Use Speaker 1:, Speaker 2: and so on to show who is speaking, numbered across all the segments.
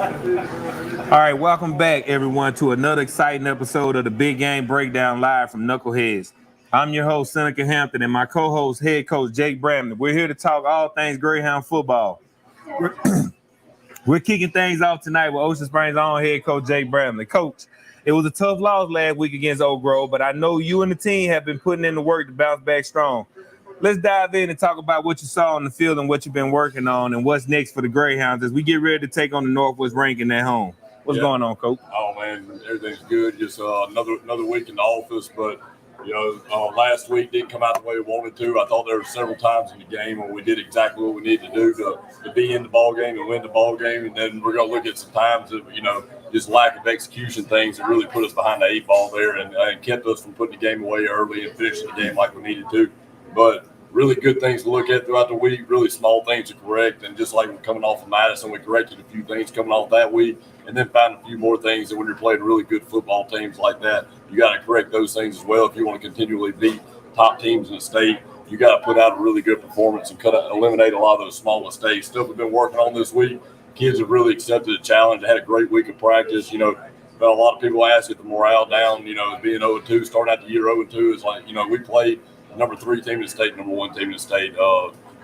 Speaker 1: All right, welcome back, everyone, to another exciting episode of the Big Game Breakdown live from Knuckleheads. I'm your host, Seneca Hampton, and my co-host, head coach Jake Bramlett. We're here to talk all things Greyhound football. We're kicking things off tonight with Ocean Springs' own head coach Jake Bramlett. Coach, it was a tough loss last week against Oak Grove, but I know you and the team have been putting in the work to bounce back strong. Let's dive in and talk about what you saw on the field and what you've been working on and what's next for the Greyhounds as we get ready to take on the Northwest Rankin at home. What's going on, Coach?
Speaker 2: Oh man, everything's good. Just another week in the office, but last week didn't come out the way we wanted to. I thought there were several times in the game when we did exactly what we needed to do to be in the ball game and win the ball game. And then we're going to look at some times that just lack of execution things that really put us behind the eight ball there and kept us from putting the game away early and finishing the game like we needed to. But really good things to look at throughout the week, really small things to correct. And just like we're coming off of Madison, we corrected a few things coming off that week and then found a few more things that when you're playing really good football teams like that, you got to correct those things as well. If you want to continually beat top teams in the state, you got to put out a really good performance and eliminate a lot of those small mistakes. Stuff we've been working on this week. Kids have really accepted the challenge. They had a great week of practice. But a lot of people ask if the morale down, being 0-2, starting out the year 0-2 is like, we played number 3 team in the state, number 1 team in the state.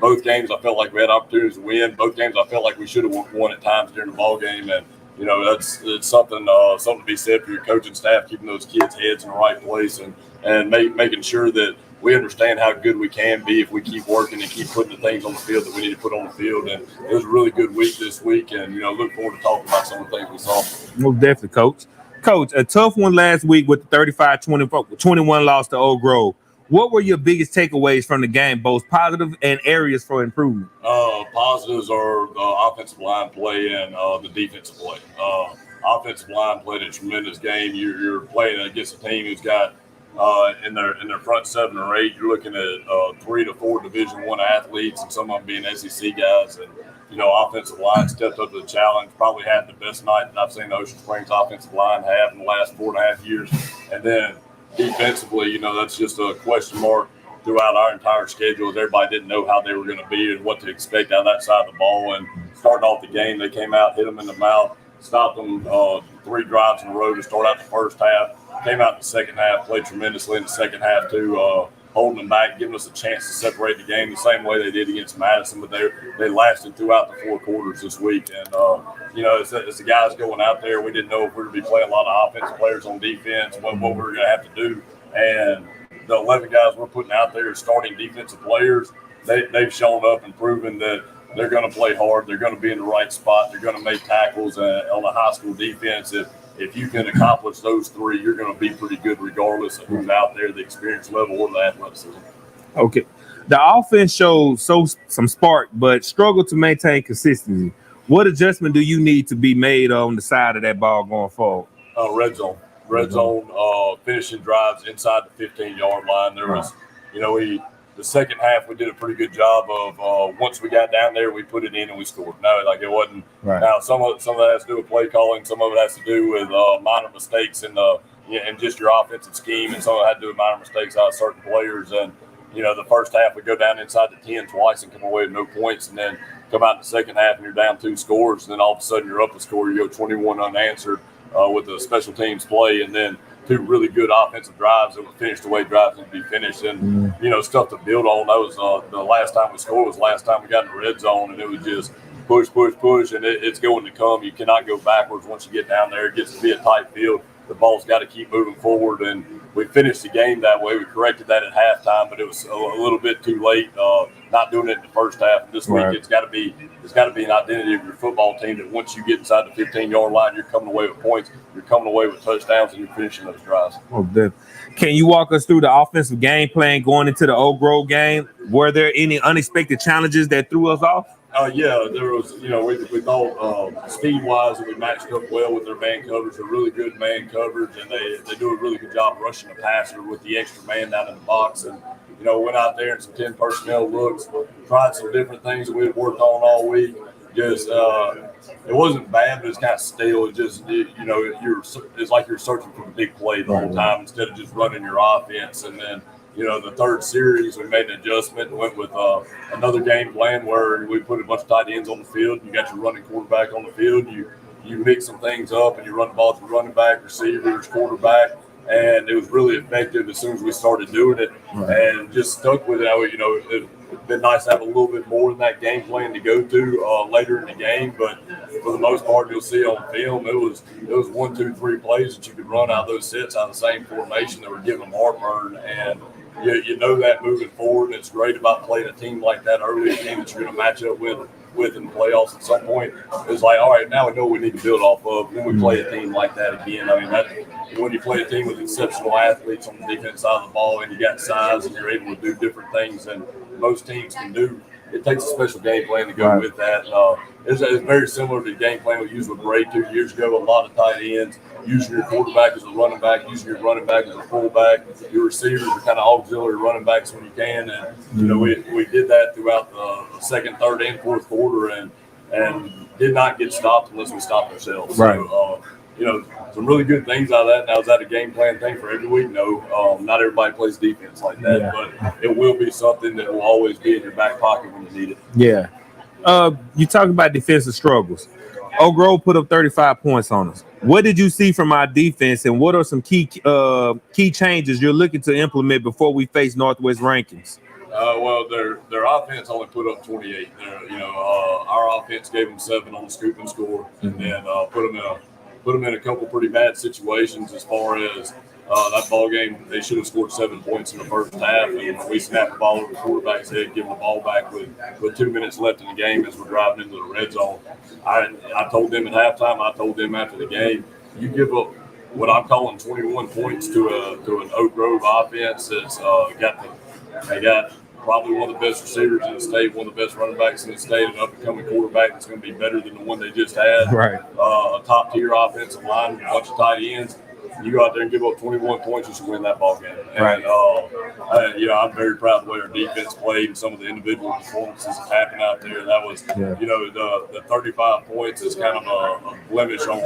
Speaker 2: Both games I felt like we had opportunities to win. Both games I felt like we should have won at times during the ball game. And, it's something to be said for your coaching staff, keeping those kids' heads in the right place and making sure that we understand how good we can be if we keep working and keep putting the things on the field that we need to put on the field. And it was a really good week this week. And, look forward to talking about some of the things we saw.
Speaker 1: Most definitely, Coach. Coach, a tough one last week with the 35-21 loss to Oak Grove. What were your biggest takeaways from the game, both positive and areas for improvement?
Speaker 2: Positives are the offensive line play and the defensive play. Offensive line played a tremendous game. You're playing against a team who's got in their front 7 or 8. You're looking at 3 to 4 Division I athletes, and some of them being SEC guys. And offensive line stepped up to the challenge. Probably had the best night that I've seen the Ocean Springs offensive line have in the last 4.5 years. And then defensively, that's just a question mark throughout our entire schedule. Everybody didn't know how they were going to be and what to expect out of that side of the ball. And starting off the game, they came out, hit them in the mouth, stopped them 3 drives in a row to start out the first half. Came out in the second half, played tremendously in the second half too, holding them back, giving us a chance to separate the game the same way they did against Madison. But they lasted throughout the 4 quarters this week. And, as the guys going out there, we didn't know if we were going to be playing a lot of offensive players on defense, what we were going to have to do. And the 11 guys we're putting out there as starting defensive players, they've shown up and proven that they're going to play hard. They're going to be in the right spot. They're going to make tackles on a high school defense. If you can accomplish those 3, you're going to be pretty good regardless of who's out there, the experience level or the athleticism.
Speaker 1: Okay. The offense showed some spark, but struggled to maintain consistency. What adjustment do you need to be made on the side of that ball going forward?
Speaker 2: Red zone. Red zone, finishing drives inside the 15-yard line. There was, the second half we did a pretty good job of once we got down there, we put it in and we scored. No, like it wasn't. Right. Now some of that has to do with play calling. Some of it has to do with minor mistakes in just your offensive scheme, and some of it had to do with minor mistakes out of certain players. And the first half we go down inside the 10 twice and come away with no points, and then come out in the second half and you're down 2 scores, and then all of a sudden you're up a score. You go 21 unanswered with the special teams play, and then 2 really good offensive drives that were finished the way drives need to be finished. And, stuff to build on. That was the last time we scored was last time we got in the red zone, and it was just push, and it's going to come. You cannot go backwards once you get down there. It gets to be a tight field. The ball's got to keep moving forward, and we finished the game that way. We corrected that at halftime, but it was a little bit too late. Not doing it in the first half. And this week, it's got to be an identity of your football team that once you get inside the 15-yard line, you're coming away with points, you're coming away with touchdowns, and you're finishing those drives.
Speaker 1: Can you walk us through the offensive game plan going into the Oak Grove game? Were there any unexpected challenges that threw us off?
Speaker 2: There was, we thought speed-wise that we matched up well with their man coverage. They're really good man coverage, and they do a really good job rushing the passer with the extra man down in the box. And, went out there and some 10 personnel looks, tried some different things that we had worked on all week. Just it wasn't bad, but it's kind of stale. It just, it's like you're searching for the big play the whole time instead of just running your offense. And then, the third series, we made an adjustment and went with another game plan where we put a bunch of tight ends on the field. You got your running quarterback on the field. You you mix some things up and you run the ball through running back, receivers, quarterback. And it was really effective as soon as we started doing it, and just stuck with it. It'd been nice to have a little bit more in that game plan to go to later in the game, but for the most part, you'll see on film, it was 1, 2, 3 plays that you could run out of those sets out of the same formation that were giving them heartburn, and you know that moving forward. And it's great about playing a team like that early, a team that you're going to match up with in the playoffs at some point. It's like, all right, now we know what we need to build off of when we play a team like that again. I mean, when you play a team with exceptional athletes on the defense side of the ball and you got size and you're able to do different things than most teams can do, it takes a special game plan to go with that. It's very similar to the game plan we used with Bray 2 years ago. A lot of tight ends, using your quarterback as a running back, using your running back as a fullback. Your receivers are kind of auxiliary running backs when you can. And, we did that throughout the second, third, and fourth quarter and did not get stopped unless we stopped ourselves.
Speaker 1: Right.
Speaker 2: So, some really good things out of that. Now, is that a game plan thing for every week? No. Not everybody plays defense like that, but it will be something that will always be in your back pocket when you need it.
Speaker 1: Yeah. You talk about defensive struggles. Oak Grove put up 35 points on us. What did you see from our defense, and what are some key changes you're looking to implement before we face Northwest Rankins?
Speaker 2: Well, their offense only put up 28. Our offense gave them 7 on the scoop and score, and then put them in a couple pretty bad situations as far as that ball game. They should have scored 7 points in the first half, and we snapped the ball over the quarterback's head, give them the ball back with 2 minutes left in the game as we're driving into the red zone. I told them at halftime, I told them after the game, you give up what I'm calling 21 points to an Oak Grove offense that's they got probably one of the best receivers in the state, one of the best running backs in the state, an up-and-coming quarterback that's going to be better than the one they just had.
Speaker 1: Right.
Speaker 2: A top-tier offensive line, a bunch of tight ends. You go out there and give up 21 points, you should win that ball game.
Speaker 1: Right.
Speaker 2: And, I'm very proud of the way our defense played and some of the individual performances that happened out there. That was, the 35 points is kind of a blemish on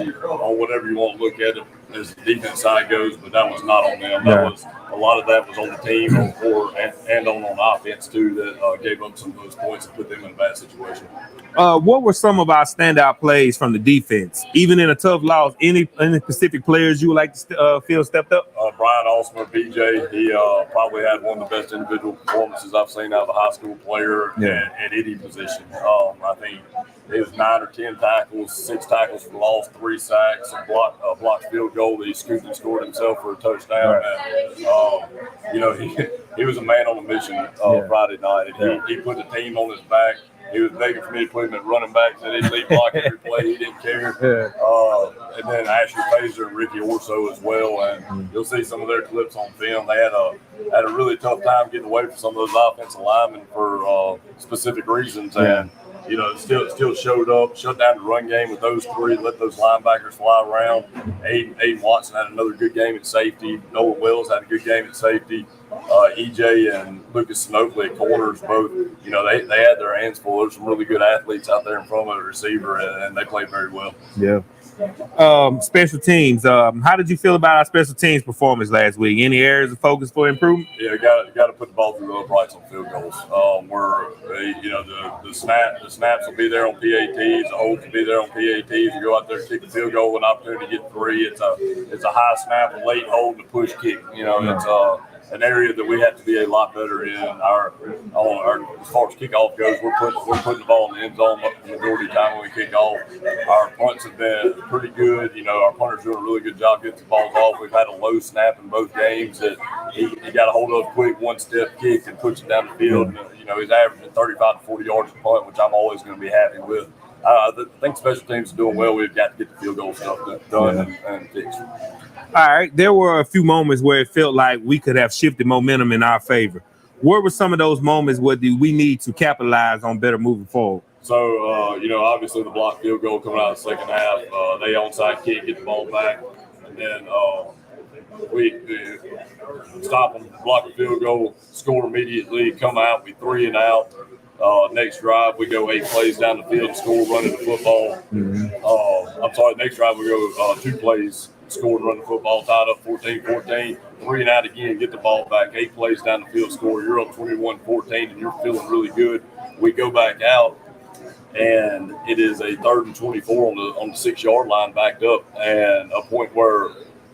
Speaker 2: whatever you want to look at it as the defense side goes, but that was not on them. That was a lot of that was on the team and on offense too that gave up some of those points and put them in a bad situation.
Speaker 1: What were some of our standout plays from the defense? Even in a tough loss, any specific players you would like to feel stepped up?
Speaker 2: Brian Osmer, BJ, he probably had one of the best individual performances I've seen out of a high school player at any position. I think it was 9 or 10 tackles, 6 tackles for loss, 3 sacks, a blocked field goal that he scooped and scored himself for a touchdown.
Speaker 1: Right.
Speaker 2: And, he was a man on a mission Friday night. And he put the team on his back. He was begging for me to put him at running back, so he'd lead block every play. He didn't care. And then Ashley Pazer and Ricky Orso as well. And you'll see some of their clips on film. They had a really tough time getting away from some of those offensive linemen for specific reasons. And still showed up, shut down the run game with those 3, let those linebackers fly around. Aiden Watson had another good game at safety. Noah Wells had a good game at safety. EJ and Lucas Snopely at corners, both, they had their hands full. There's some really good athletes out there in front of the receiver, and they played very well. Yeah.
Speaker 1: Special teams. How did you feel about our special teams performance last week? Any areas of focus for improvement?
Speaker 2: Yeah, got to put the ball through the uprights on field goals. The snaps will be there on PATs, the holds will be there on PATs. You go out there and kick the field goal with an opportunity to get 3. It's a high snap, a late hold, and a push kick. It's an area that we have to be a lot better in. Our as far as kickoff goes, we're putting the ball in the end zone the majority of the time when we kick off. Our punts have been pretty good. Our punter's doing a really good job getting the balls off. We've had a low snap in both games that he got a hold of quick, one-step kick and puts it down the field. And, he's averaging 35 to 40 yards a punt, which I'm always going to be happy with. I think special teams is doing well. We've got to get the field goal stuff done and fixed.
Speaker 1: All right. There were a few moments where it felt like we could have shifted momentum in our favor. What were some of those moments where we need to capitalize on better moving forward?
Speaker 2: So, obviously the block field goal coming out of the second half, they onside kick, get the ball back, and then we stop them, block the field goal, score immediately, come out, we 3 and out. Next drive, we go 8 plays down the field and score, running the football. Next drive, we go 2 plays, score and run the football, tied up 14-14, 3 and out again, get the ball back, 8 plays down the field, score. You're up 21-14, and you're feeling really good. We go back out, and it is a 3rd and 24 on the 6-yard line backed up, and a point where,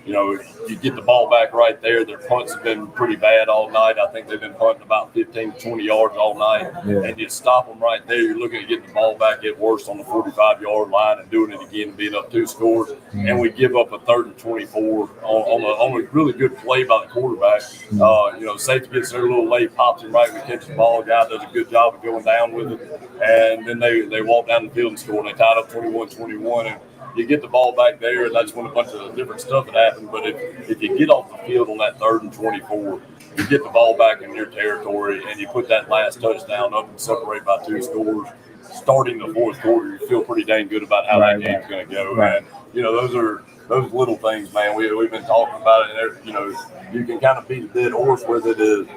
Speaker 2: you know, you get the ball back right there. Their punts have been pretty bad all night. I think they've been punting about 15 to 20 yards all night. Yeah. And you stop them right there. You're looking at getting the ball back at worst on the 45-yard line and doing it again and being up 2 scores. Mm-hmm. And we give up a 3rd and 24 on a really good play by the quarterback. Mm-hmm. You know, safety gets there a little late, pops him right. We catch the ball. Guy does a good job of going down with it. And then they walk down the field and score. And they tied up 21-21. And you get the ball back there, and that's when a bunch of different stuff had happened. But if you get off the field on that 3rd and 24, you get the ball back in your territory, and you put that last touchdown up and separate by 2 scores, starting the 4th quarter, you feel pretty dang good about how that game's going to go. Right. And, you know, those little things, man, we've been talking about it, and, you know, you can kind of beat a dead horse with it.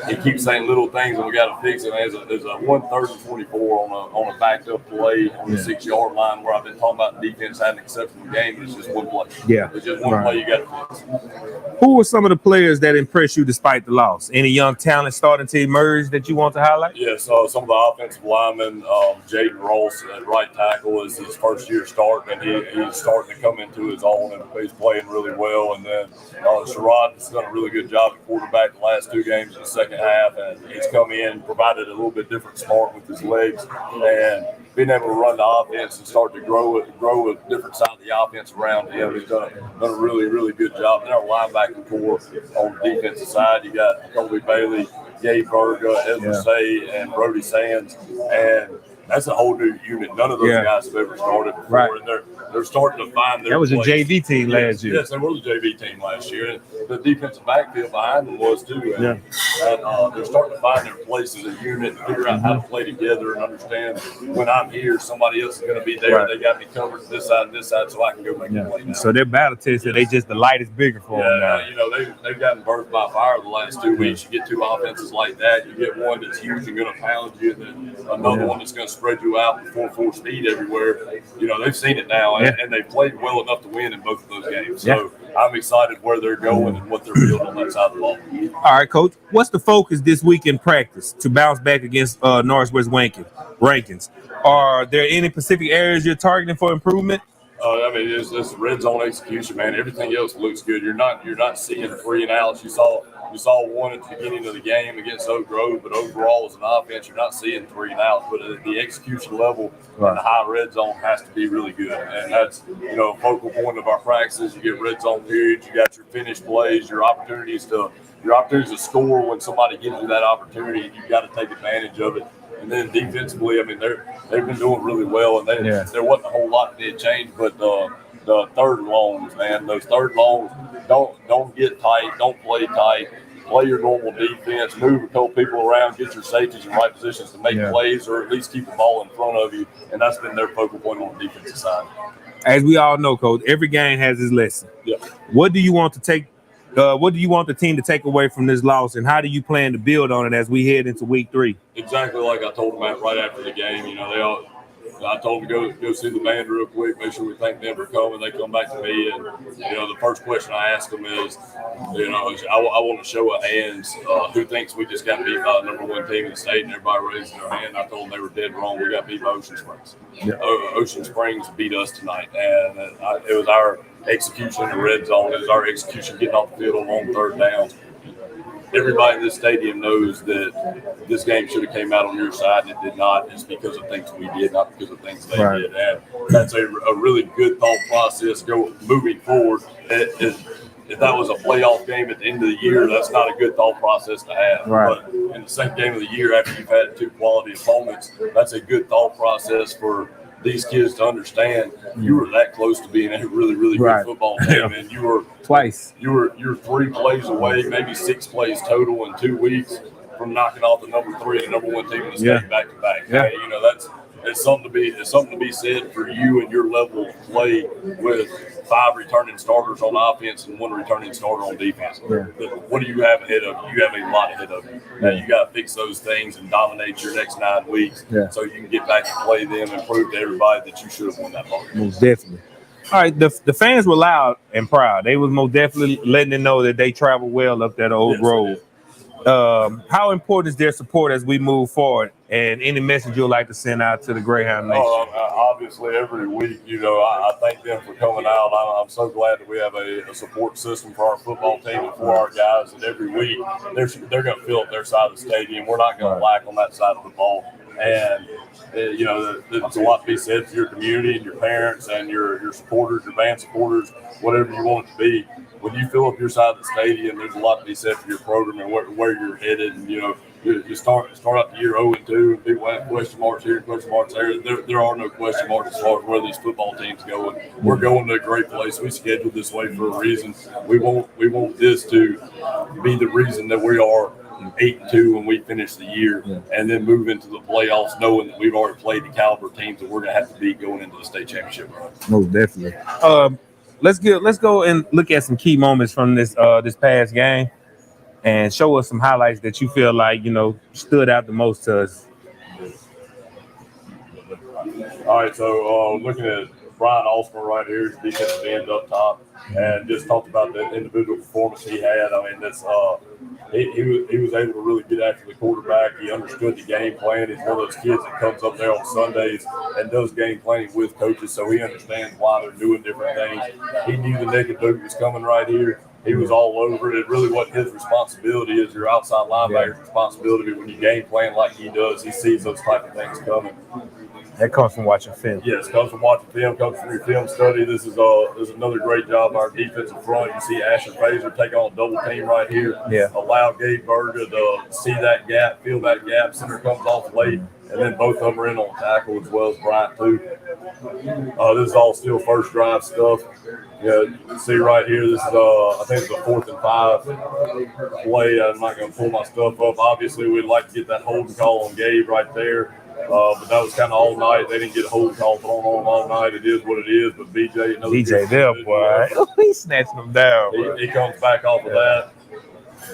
Speaker 2: He keeps saying little things, and we got to fix it. There's a 3rd and 24 on a backed up play on the 6-yard line where I've been talking about the defense had an exceptional game. It's just one play. Yeah, it's just one play you got to fix.
Speaker 1: Who were some of the players that impressed you despite the loss? Any young talent starting to emerge that you want to highlight?
Speaker 2: Yes, some of the offensive linemen. Jaden Ross at right tackle is his first year start, and he's starting to come into his own, and he's playing really well. And then Sherrod has done a really good job at quarterback the last 2 games in the second half, and he's come in, provided a little bit different spark with his legs, and being able to run the offense and start to grow a different side of the offense around him. He's done a really, really good job. And our linebacking core on the defensive side, you got Colby Bailey, Gabe Berga, Ezra Say, and Brody Sands, and that's a whole new unit. None of those guys have ever started before, and they're starting to find their place.
Speaker 1: That was a JV team last year.
Speaker 2: Yes, they were the JV team last year. And the defensive backfield behind them was too. And they're starting to find their place as a unit and figure out how to play together and understand when I'm here, somebody else is going to be there. They got me covered this side and this side, so I can go make a play now.
Speaker 1: So they're battle tested. They just, the light is bigger for them now.
Speaker 2: You know, they've gotten birthed by fire the last 2 weeks. You get 2 offenses like that. You get one that's huge and going to pound you, and then another one that's going to spread you out with 4-4 speed everywhere. You know, they've seen it now, and they played well enough to win in both of those games. So I'm excited where they're going and what they're building on that side of the ball.
Speaker 1: All right, Coach. What's the focus this week in practice to bounce back against Northwest Rankins? Are there any specific areas you're targeting for improvement?
Speaker 2: I mean, it's red zone execution, man. Everything else looks good. You're not seeing 3 and outs. You saw one at the beginning of the game against Oak Grove, but overall as an offense, you're not seeing 3 and outs. But at the execution level in the high red zone has to be really good, and that's, you know, a focal point of our practices. You get red zone periods, you got your finished plays, your opportunities to score when somebody gives you that opportunity. You've got to take advantage of it. And then defensively, I mean, they've been doing really well, and there wasn't a whole lot that did change, but the 3rd and longs, man, those 3rd and longs, don't get tight, don't play tight, play your normal defense, move a couple people around, get your safeties in right positions to make plays, or at least keep the ball in front of you, and that's been their focal point on the defensive side.
Speaker 1: As we all know, Coach, every game has its lesson. What do you want the team to take away from this loss, and how do you plan to build on it as we head into week 3?
Speaker 2: Exactly like I told them right after the game. You know, I told them to go see the band real quick, make sure we thank them for coming. They come back to me, and, you know, the first question I ask them is, you know, I want to show of hands who thinks we just got beat by the #1 team in the state, and everybody raised their hand. I told them they were dead wrong. We got beat by Ocean Springs. Ocean Springs beat us tonight, and it was our execution in the red zone. It was our execution getting off the field on 3rd down. Everybody in this stadium knows that this game should have came out on your side, and it did not. It's because of things we did, not because of things they did. And that's a really good thought process moving forward. If that was a playoff game at the end of the year, that's not a good thought process to have. But in the second game of the year, after you've had 2 quality opponents, that's a good thought process for these kids to understand. You were that close to being a really, really good football team, and you were
Speaker 1: twice.
Speaker 2: You're 3 plays away, maybe 6 plays total in 2 weeks from knocking off the #3 and #1 team in the state back to back. And, you know, it's something to be said for you and your level of play with 5 returning starters on offense and 1 returning starter on defense. What do you have ahead of you? You have a lot ahead of you. Now you got to fix those things and dominate your next 9 weeks so you can get back and play them and prove to everybody that you should have won that ball.
Speaker 1: Most definitely. All right, the fans were loud and proud. They was most definitely letting them know that they traveled well up that Old Grove. How important is their support as we move forward and any message you'd like to send out to the Greyhound Nation.
Speaker 2: Obviously, every week, I thank them for coming out. I'm so glad that we have a support system for our football team and for our guys. And every week, they're going to fill up their side of the stadium. We're not going to lack on that side of the ball. And there's a lot to be said for your community and your parents and your supporters, your band supporters, whatever you want it to be. When you fill up your side of the stadium, there's a lot to be said for your program and where you're headed. And you start out the year 0-2, and people have question marks here, question marks there. There are no question marks as far as where these football teams go. And we're going to a great place. We scheduled this way for a reason. We want this to be the reason that we are 8-2 when we finish the year, and then move into the playoffs, knowing that we've already played the caliber teams that we're going to have to beat going into the state championship run.
Speaker 1: Most definitely. Let's go and look at some key moments from this past game, and show us some highlights that you feel like stood out the most to us.
Speaker 2: All right, so looking at Brian Osmer right here, his defensive end up top, and just talked about the individual performance he had. I mean, that's he was able to really get after the quarterback. He understood the game plan. He's one of those kids that comes up there on Sundays and does game planning with coaches, so he understands why they're doing different things. He knew the naked boot was coming right here. He was all over it. It really wasn't his responsibility. It's your outside linebacker's responsibility. When you game plan like he does, he sees those type of things coming.
Speaker 1: That comes from watching film.
Speaker 2: Yes, comes from watching film, comes from your film study. This is another great job by our defensive front. You see Asher Fraser take on a double team right here.
Speaker 1: Yeah.
Speaker 2: Allow Gabe Berger to see that gap, feel that gap. Center comes off late, and then both of them are in on tackle as well as Bryant too. This is all still first drive stuff. You see right here, this is I think it's a 4th and 5 play. I'm not going to pull my stuff up. Obviously, we'd like to get that holding call on Gabe right there. But that was kind of all night. They didn't get a holding call thrown on them all night. It is what it is. But BJ
Speaker 1: there, boy. He snatched them down.
Speaker 2: He comes back off of that,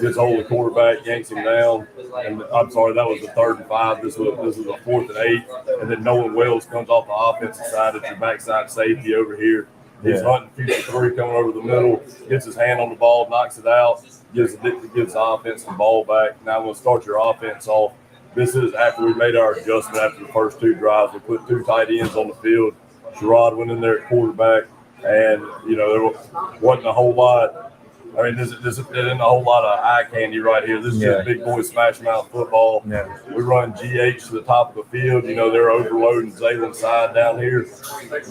Speaker 2: gets hold of the quarterback, yanks him down. And I'm sorry, that was a 3rd and 5. This was a 4th and 8. And then Nolan Wells comes off the offensive side. It's your backside safety over here. He's hunting future 3 coming over the middle, gets his hand on the ball, knocks it out, gives the offense the ball back. Now I'm going to start your offense off. This is after we made our adjustment after the first 2 drives. We put 2 tight ends on the field. Sherrod went in there at quarterback, and there wasn't a whole lot. I mean, this isn't a whole lot of eye candy right here. This is just big boy smash mouth football. Yeah. We run GH to the top of the field. They're overloading Zalen's side down here.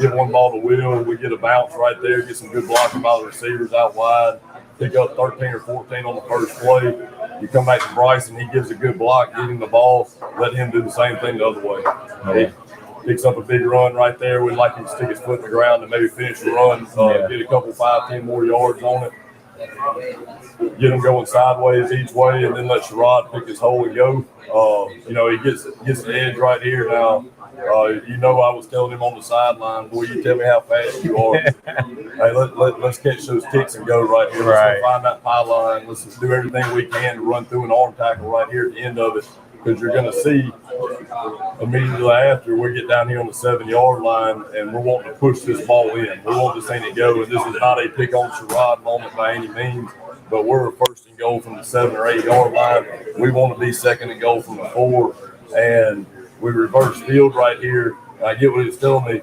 Speaker 2: Get one ball to Will. We get a bounce right there. Get some good blocking by the receivers out wide. Pick up 13 or 14 on the first play. You come back to Bryson, he gives a good block, getting the ball, let him do the same thing the other way. He picks up a big run right there. We'd like him to stick his foot in the ground and maybe finish the run, get a couple 5-10 more yards on it. Get him going sideways each way, and then let Sherrod pick his hole and go. He gets the edge right here now. I was telling him on the sideline, boy, you tell me how fast you are. Hey, let's catch those kicks and go right here. Let's go find that pylon. Let's just do everything we can to run through an arm tackle right here at the end of it, because you're going to see immediately after we get down here on the 7-yard line, and we're wanting to push this ball in. We want this thing to go, and this is not a pick on Sherrod moment by any means, but we're a 1st and goal from the 7 or 8-yard line. We want to be 2nd and goal from the 4, and we reverse field right here. I get what he's telling me.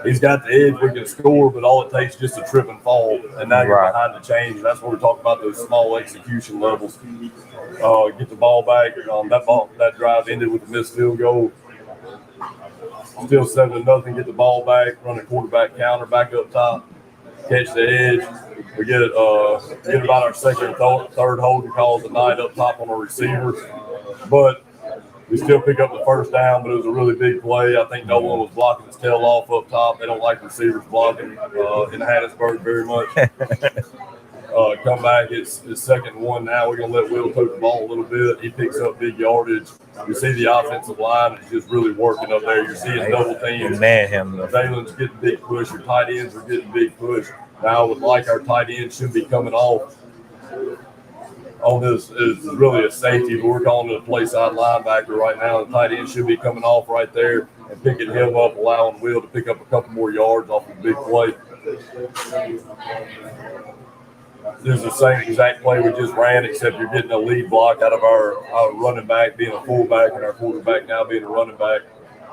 Speaker 2: He's got the edge. We can score, but all it takes is just a trip and fall, and now you're behind the chains. That's what we're talking about, those small execution levels. Get the ball back. That drive ended with a missed field goal. Still 7-0. Get the ball back. Run a quarterback counter back up top. Catch the edge. We get about our 2nd and 3rd holding calls tonight up top on our receivers, but we still pick up the 1st down, but it was a really big play. I think no one was blocking his tail off up top. They don't like receivers blocking in Hattiesburg very much. Come back, it's 2nd and 1 now. We're going to let Will poke the ball a little bit. He picks up big yardage. You see the offensive line is just really working up there. You're seeing double teams. Dalen's getting big push. Your tight ends are getting big push. Now, I would like our tight ends should be coming off. On this is really a safety, but we're calling it a play side linebacker right now. The tight end should be coming off right there and picking him up, allowing Will to pick up a couple more yards off of a big play. this is the same exact play we just ran, except you're getting a lead block out of our running back being a fullback and our quarterback now being a running back.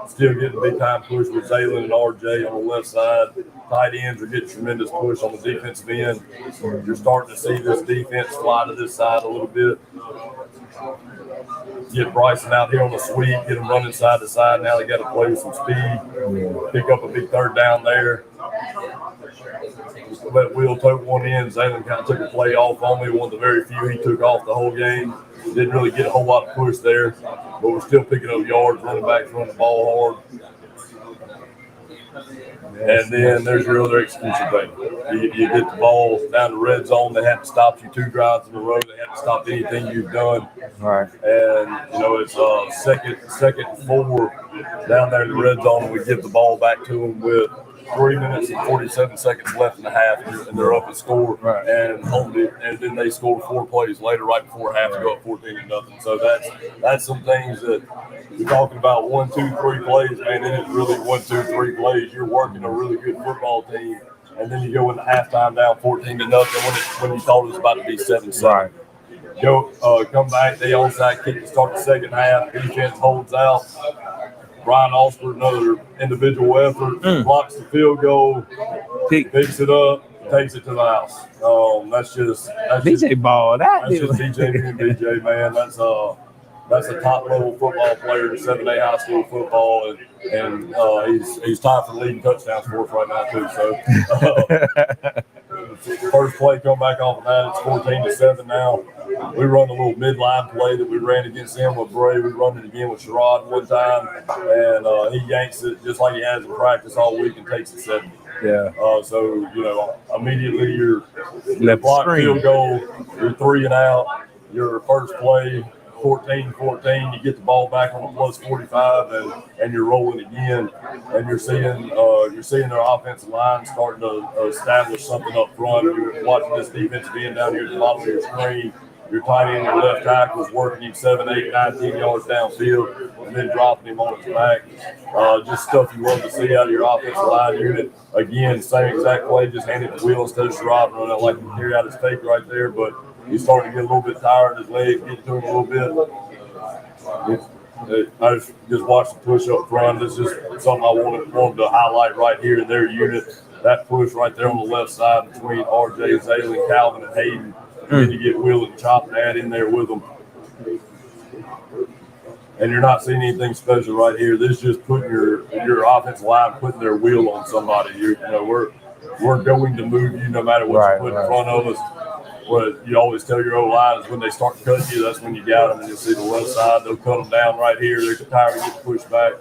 Speaker 2: Still getting a big-time push with Zaylen and RJ on the left side. Tight ends are getting tremendous push on the defensive end. You're starting to see this defense fly to this side a little bit. Get Bryson out here on the sweep, get him running side to side. Now they got to play with some speed, pick up a big third down there. Let Will took one in. Zaylen kind of took a play off on me, one of the very few he took off the whole game. Didn't really get a whole lot of push there, but we're still picking up yards. Running backs running the ball hard. And then there's your other execution thing. You get the ball down the red zone. They have to stop you 2 drives in a row. They have to stop anything you've done.
Speaker 1: Right.
Speaker 2: And, it's second and 4 down there in the red zone, and we give the ball back to them with 3 minutes and 47 seconds left in the half, and they're up and score.
Speaker 1: Right.
Speaker 2: And then they score 4 plays later, right before half, to go up 14-0. So that's some things that you're talking about 1, 2, 3 plays, man. It is really 1, 2, 3 plays. You're working a really good football team, and then you go into halftime down 14-0 when you thought it was about to be 7-7.
Speaker 1: Right.
Speaker 2: Come back, they onside kick to start the second half. Defense holds out. Brian Oscar, another individual effort, blocks the field goal, picks it up, takes it to the house. That's
Speaker 1: DJ balled out.
Speaker 2: That's just DJ being DJ, man. That's a top level football player in 7A high school football, and he's tied for leading touchdowns for us right now too. So first play come back off of that. It's 14-7 now. We run a little midline play that we ran against him with Bray. We run it again with Sherrod one time, and he yanks it just like he has in practice all week and takes it 70.
Speaker 1: Yeah.
Speaker 2: So immediately you're block field goal. You're 3 and out. Your first play. 14-14, you get the ball back on the plus 45, and you're rolling again, and you're seeing their offensive line starting to establish something up front. You're watching this defense being down here at the bottom of your screen. Your tight end, your left tackle is working him 7, 8, 19 yards downfield, and then dropping him on his back. Just stuff you love to see out of your offensive line unit. Again, same exact play, just hand it to Will instead of Sherrod running out like he carried out his fake right there, but he's starting to get a little bit tired. His legs get to him a little bit. I just watched the push up front. This is something I wanted to highlight right here in their unit. That push right there on the left side between RJ, Zaylen, Calvin, and Hayden. Then you get Will and Chop Dad in there with them. And you're not seeing anything special right here. This is just putting your offensive line, putting their wheel on somebody. We're going to move you no matter what you put in front of us. What you always tell your O-line is when they start to cut you, that's when you got them. And you'll see the left side, they'll cut them down right here. They're tired of getting pushed back.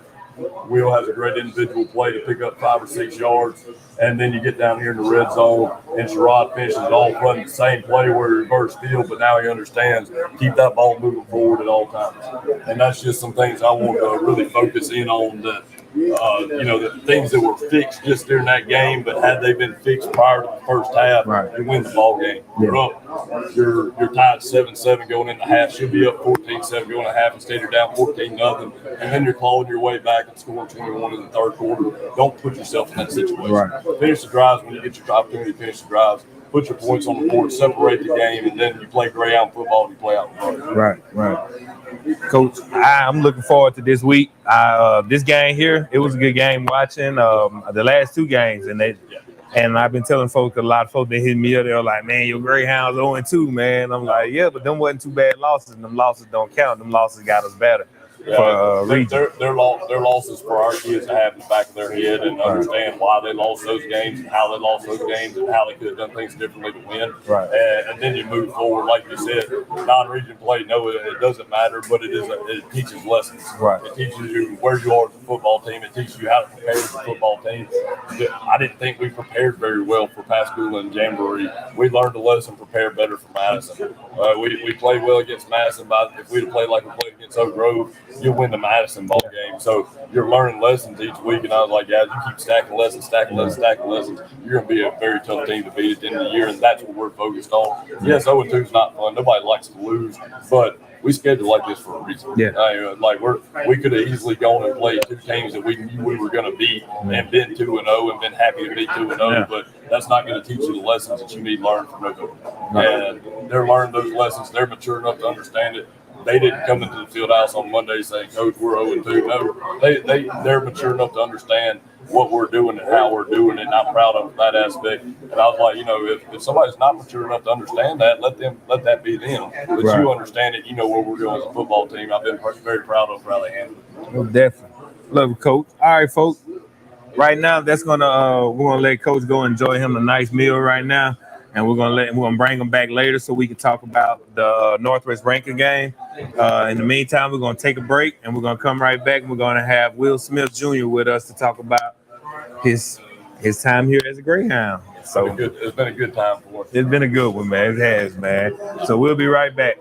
Speaker 2: Will has a great individual play to pick up 5 or 6 yards. And then you get down here in the red zone, and Sherrod finishes it off running the same play where he reversed field, but now he understands keep that ball moving forward at all times. And that's just some things I want to really focus in on that. The things that were fixed just during that game, but had they been fixed prior to the first half, you win the ball game. You're up. You're tied 7-7 going into half. Should be up 14-7 going into half. Instead, you're down 14-0, and then you're clawing your way back and scoring 21 in the third quarter. Don't put yourself in that situation. Finish the drives when you get your opportunity to finish the drives. Put your points on the board, separate the game, and then you play Greyhound football and you play out the front.
Speaker 1: Right. Coach, I'm looking forward to this week. This game here, it was a good game watching the last 2 games, and I've been telling folks, a lot of folks been hitting me up. They're like, man, your Greyhounds 0-2, man. I'm like, yeah, but them wasn't 2 bad losses, and them losses don't count. Them losses got us better. Their
Speaker 2: losses for our kids to have in the back of their head and understand why they lost those games and how they lost those games and how they could have done things differently to win. And then you move forward, like you said, non-region play. No, it doesn't matter, but it teaches lessons. It teaches you where you are as a football team. It teaches you how to prepare as a football team. I didn't think we prepared very well for Pascagoula and Jamboree. We learned a lesson, prepare better for Madison. We played well against Madison, but if we'd have played like we played against Oak Grove, you'll win the Madison ball game. So you're learning lessons each week, and I was like, guys, you keep stacking lessons, you're going to be a very tough team to beat at the end of the year, and that's what we're focused on. Yes, 0-2 is not fun. Nobody likes to lose, but we schedule like this for a reason. We could have easily gone and played 2 teams that we knew we were going to beat and been 2-0 and been happy to be 2-0, but that's not going to teach you the lessons that you need to learn from them. And they're learning those lessons. They're mature enough to understand it. They didn't come into the field house on Monday saying, "Coach, we're 0-2." No, they're mature enough to understand what we're doing and how we're doing it. And I'm proud of that aspect. And I was like, if somebody's not mature enough to understand that, let that be them. But you understand it. You know what we're doing as a football team. I've been very proud of how they handled it.
Speaker 1: Well, definitely. Love you, Coach. All right, folks. Right now, we're gonna let Coach go enjoy him a nice meal right now, and we're gonna bring him back later so we can talk about the Northwest Rankin game. In the meantime, we're gonna take a break, and we're gonna come right back. And we're gonna have Will Smith Jr. with us to talk about his time here as a Greyhound. So
Speaker 2: it's been a good time for us.
Speaker 1: It's been a good one, man. It has, man. So we'll be right back.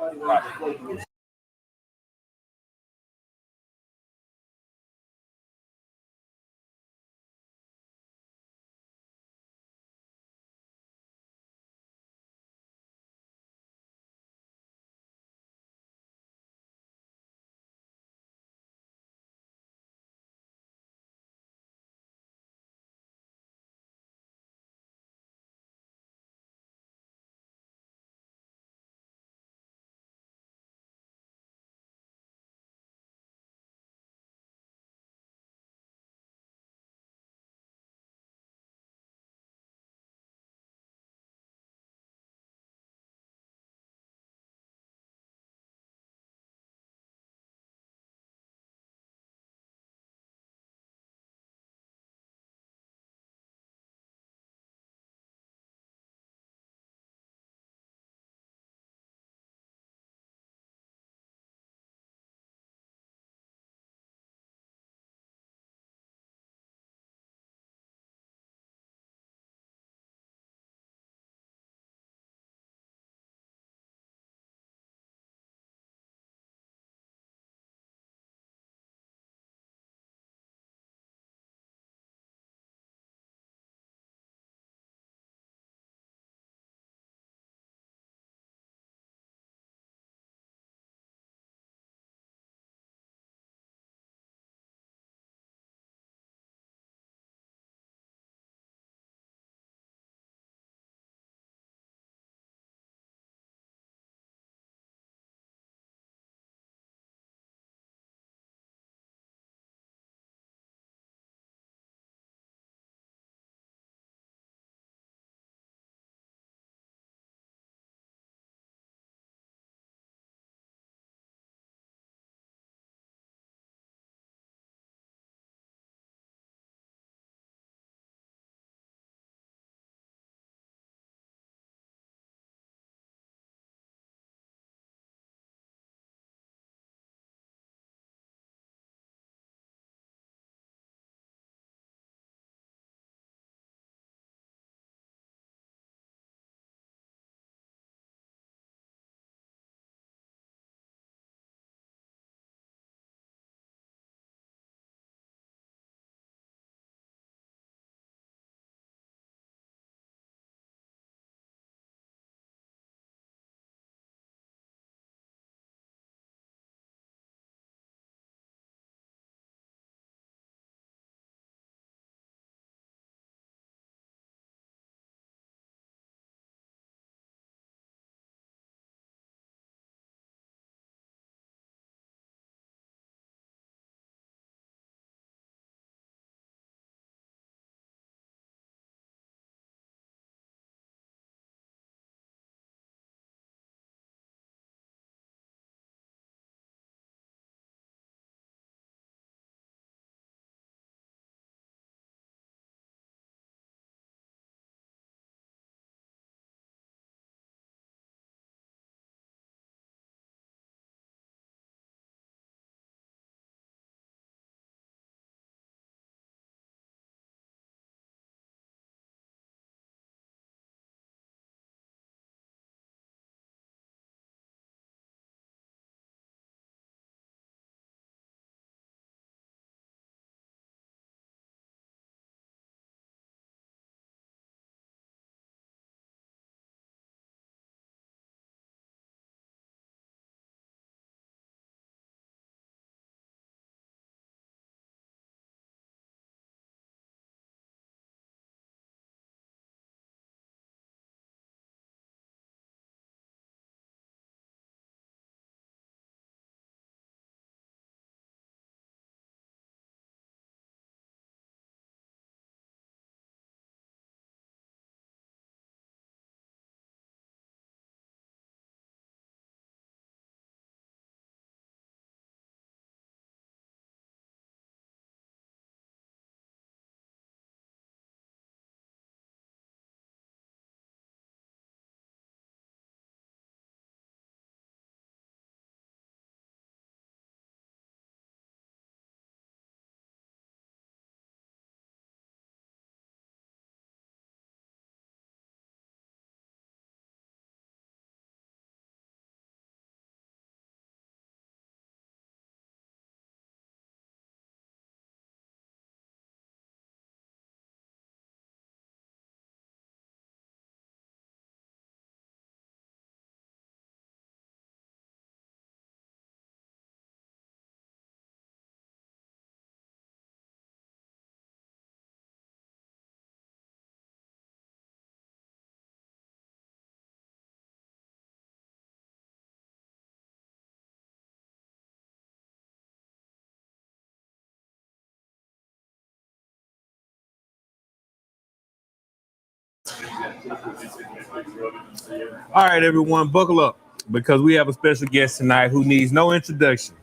Speaker 1: All right, everyone, buckle up because we have a special guest tonight who needs no introduction,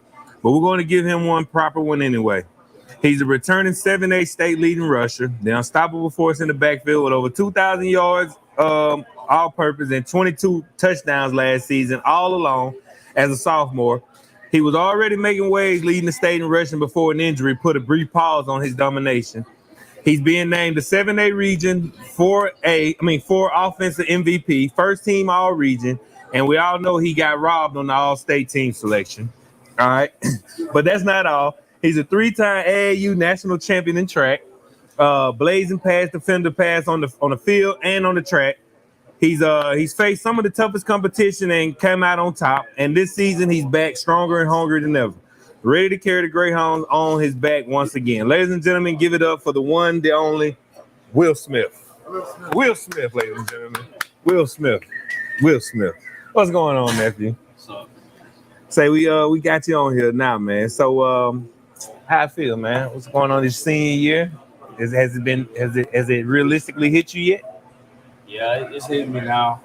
Speaker 1: but we're going to give him one proper one anyway. He's a returning 7A state leading rusher, the unstoppable force in the backfield with over 2,000 yards all-purpose and 22 touchdowns last season, all alone as a sophomore. He was already making waves leading the state in rushing before an injury put a brief pause on his domination. He's being named the 7A region 4 offensive MVP, first team all region, and we all know he got robbed on the all-state team selection. All right, but that's not all. He's a three-time AAU national champion in track, blazing past defender pass on the field and on the track. He's faced some of the toughest competition and came out on top. And this season he's back stronger and hungrier than ever, ready to carry the Greyhounds on his back once again. Ladies and gentlemen, give it up for the one, the only Will Smith. Will Smith, ladies and gentlemen. Will Smith. What's going on, nephew?
Speaker 3: What's up?
Speaker 1: Say we got you on here now, man. So how I feel, man? What's going on this senior year? Has it realistically hit you yet?
Speaker 3: Yeah, it's hitting me now.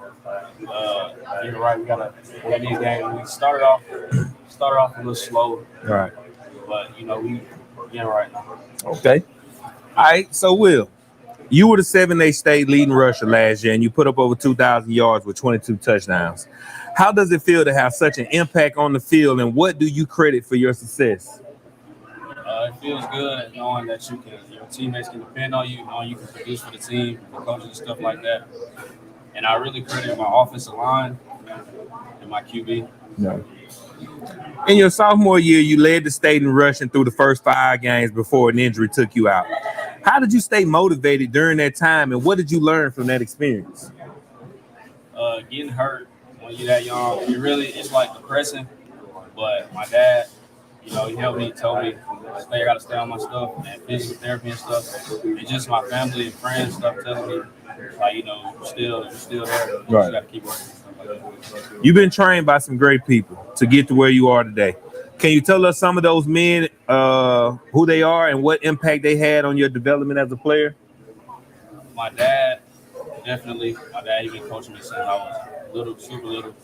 Speaker 3: You're right. We gotta win these games. We started off a little slow.
Speaker 1: All right.
Speaker 3: But we getting right now.
Speaker 1: Okay. All right. So Will, you were the 7A state leading rusher last year, and you put up over 2,000 yards with 22 touchdowns. How does it feel to have such an impact on the field, and what do you credit for your success?
Speaker 3: It feels good knowing that your teammates can depend on you, knowing you can produce for the team, the coaches and stuff like that. And I really credit my offensive line and my QB.
Speaker 1: No. In your sophomore year, you led the state in rushing through the first 5 games before an injury took you out. How did you stay motivated during that time, and what did you learn from that experience?
Speaker 3: Getting hurt when you're that young, it's like depressing. But my dad, he helped me, told me, I got to stay on my stuff and physical therapy and stuff. And just my family and friends stuff telling me, you're still there. You
Speaker 1: Right.
Speaker 3: just got to keep working and stuff like that.
Speaker 1: You've been trained by some great people to get to where you are today. Can you tell us some of those men, who they are and what impact they had on your development as a player?
Speaker 3: My dad, definitely. My dad, he been coaching me since I was little, super little.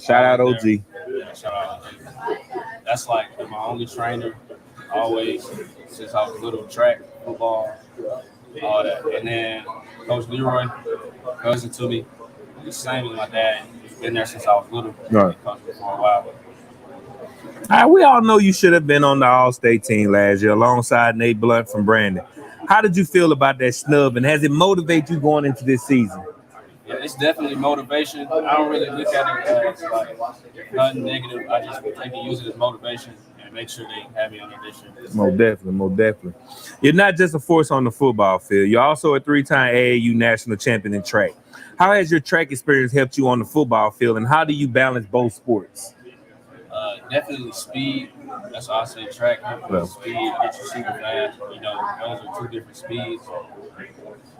Speaker 1: Shout out OG.
Speaker 3: Yeah, shout out OG. That's like my only trainer, always, since I was little, track, football, all that. And then Coach Leroy, cousin to me, the same as my dad. He's been there since I was little.
Speaker 1: Right.
Speaker 3: He coached me for a while.
Speaker 1: All right, we all know you should have been on the All-State team last year alongside Nate Blunt from Brandon. How did you feel about that snub, and has it motivated you going into this season?
Speaker 3: Yeah, it's definitely motivation. I don't really look at it as like nothing negative. I just take and use it as motivation and make sure they have me on their mission.
Speaker 1: Most definitely. You're not just a force on the football field. You're also a 3-time AAU national champion in track. How has your track experience helped you on the football field, and how do you balance both sports?
Speaker 3: Definitely speed. That's why I say track. Speed, get your super fast. Those are 2 different speeds.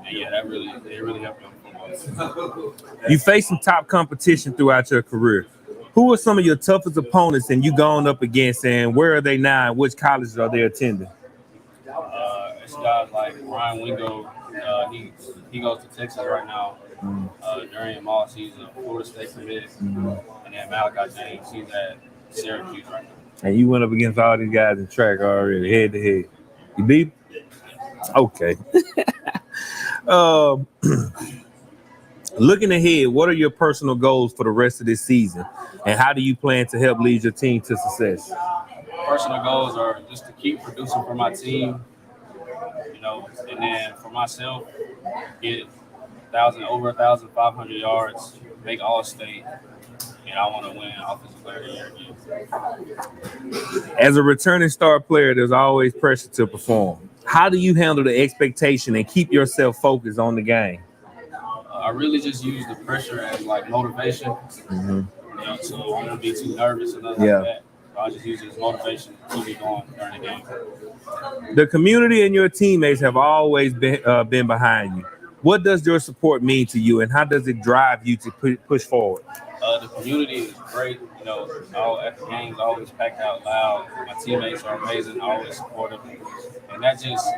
Speaker 3: And yeah, it really helped me on football.
Speaker 1: You faced some top competition throughout your career. Who are some of your toughest opponents and you gone up against, and where are they now, and which colleges are they attending?
Speaker 3: It's guys like Ryan Wingo. He goes to Texas right now. Darian Moss, he's a Florida State commit. And then Malachi James, he's at Syracuse right now.
Speaker 1: And you went up against all these guys in track already, head to head. You beat them? Okay. Looking ahead, what are your personal goals for the rest of this season, and how do you plan to help lead your team to success?
Speaker 3: Personal goals are just to keep producing for my team, and then for myself, get over 1,500 yards, make All-State, and I want to win Offensive Player of the Year again.
Speaker 1: As a returning star player, there's always pressure to perform. How do you handle the expectation and keep yourself focused on the game?
Speaker 3: I really just use the pressure as like motivation. So I don't be too nervous or nothing like that. So I just use it as motivation to keep me going during the game.
Speaker 1: The community and your teammates have always been behind you. What does your support mean to you, and how does it drive you to push forward?
Speaker 3: The community is great. All at the games, always packed out loud. My teammates are amazing, always supportive, and that just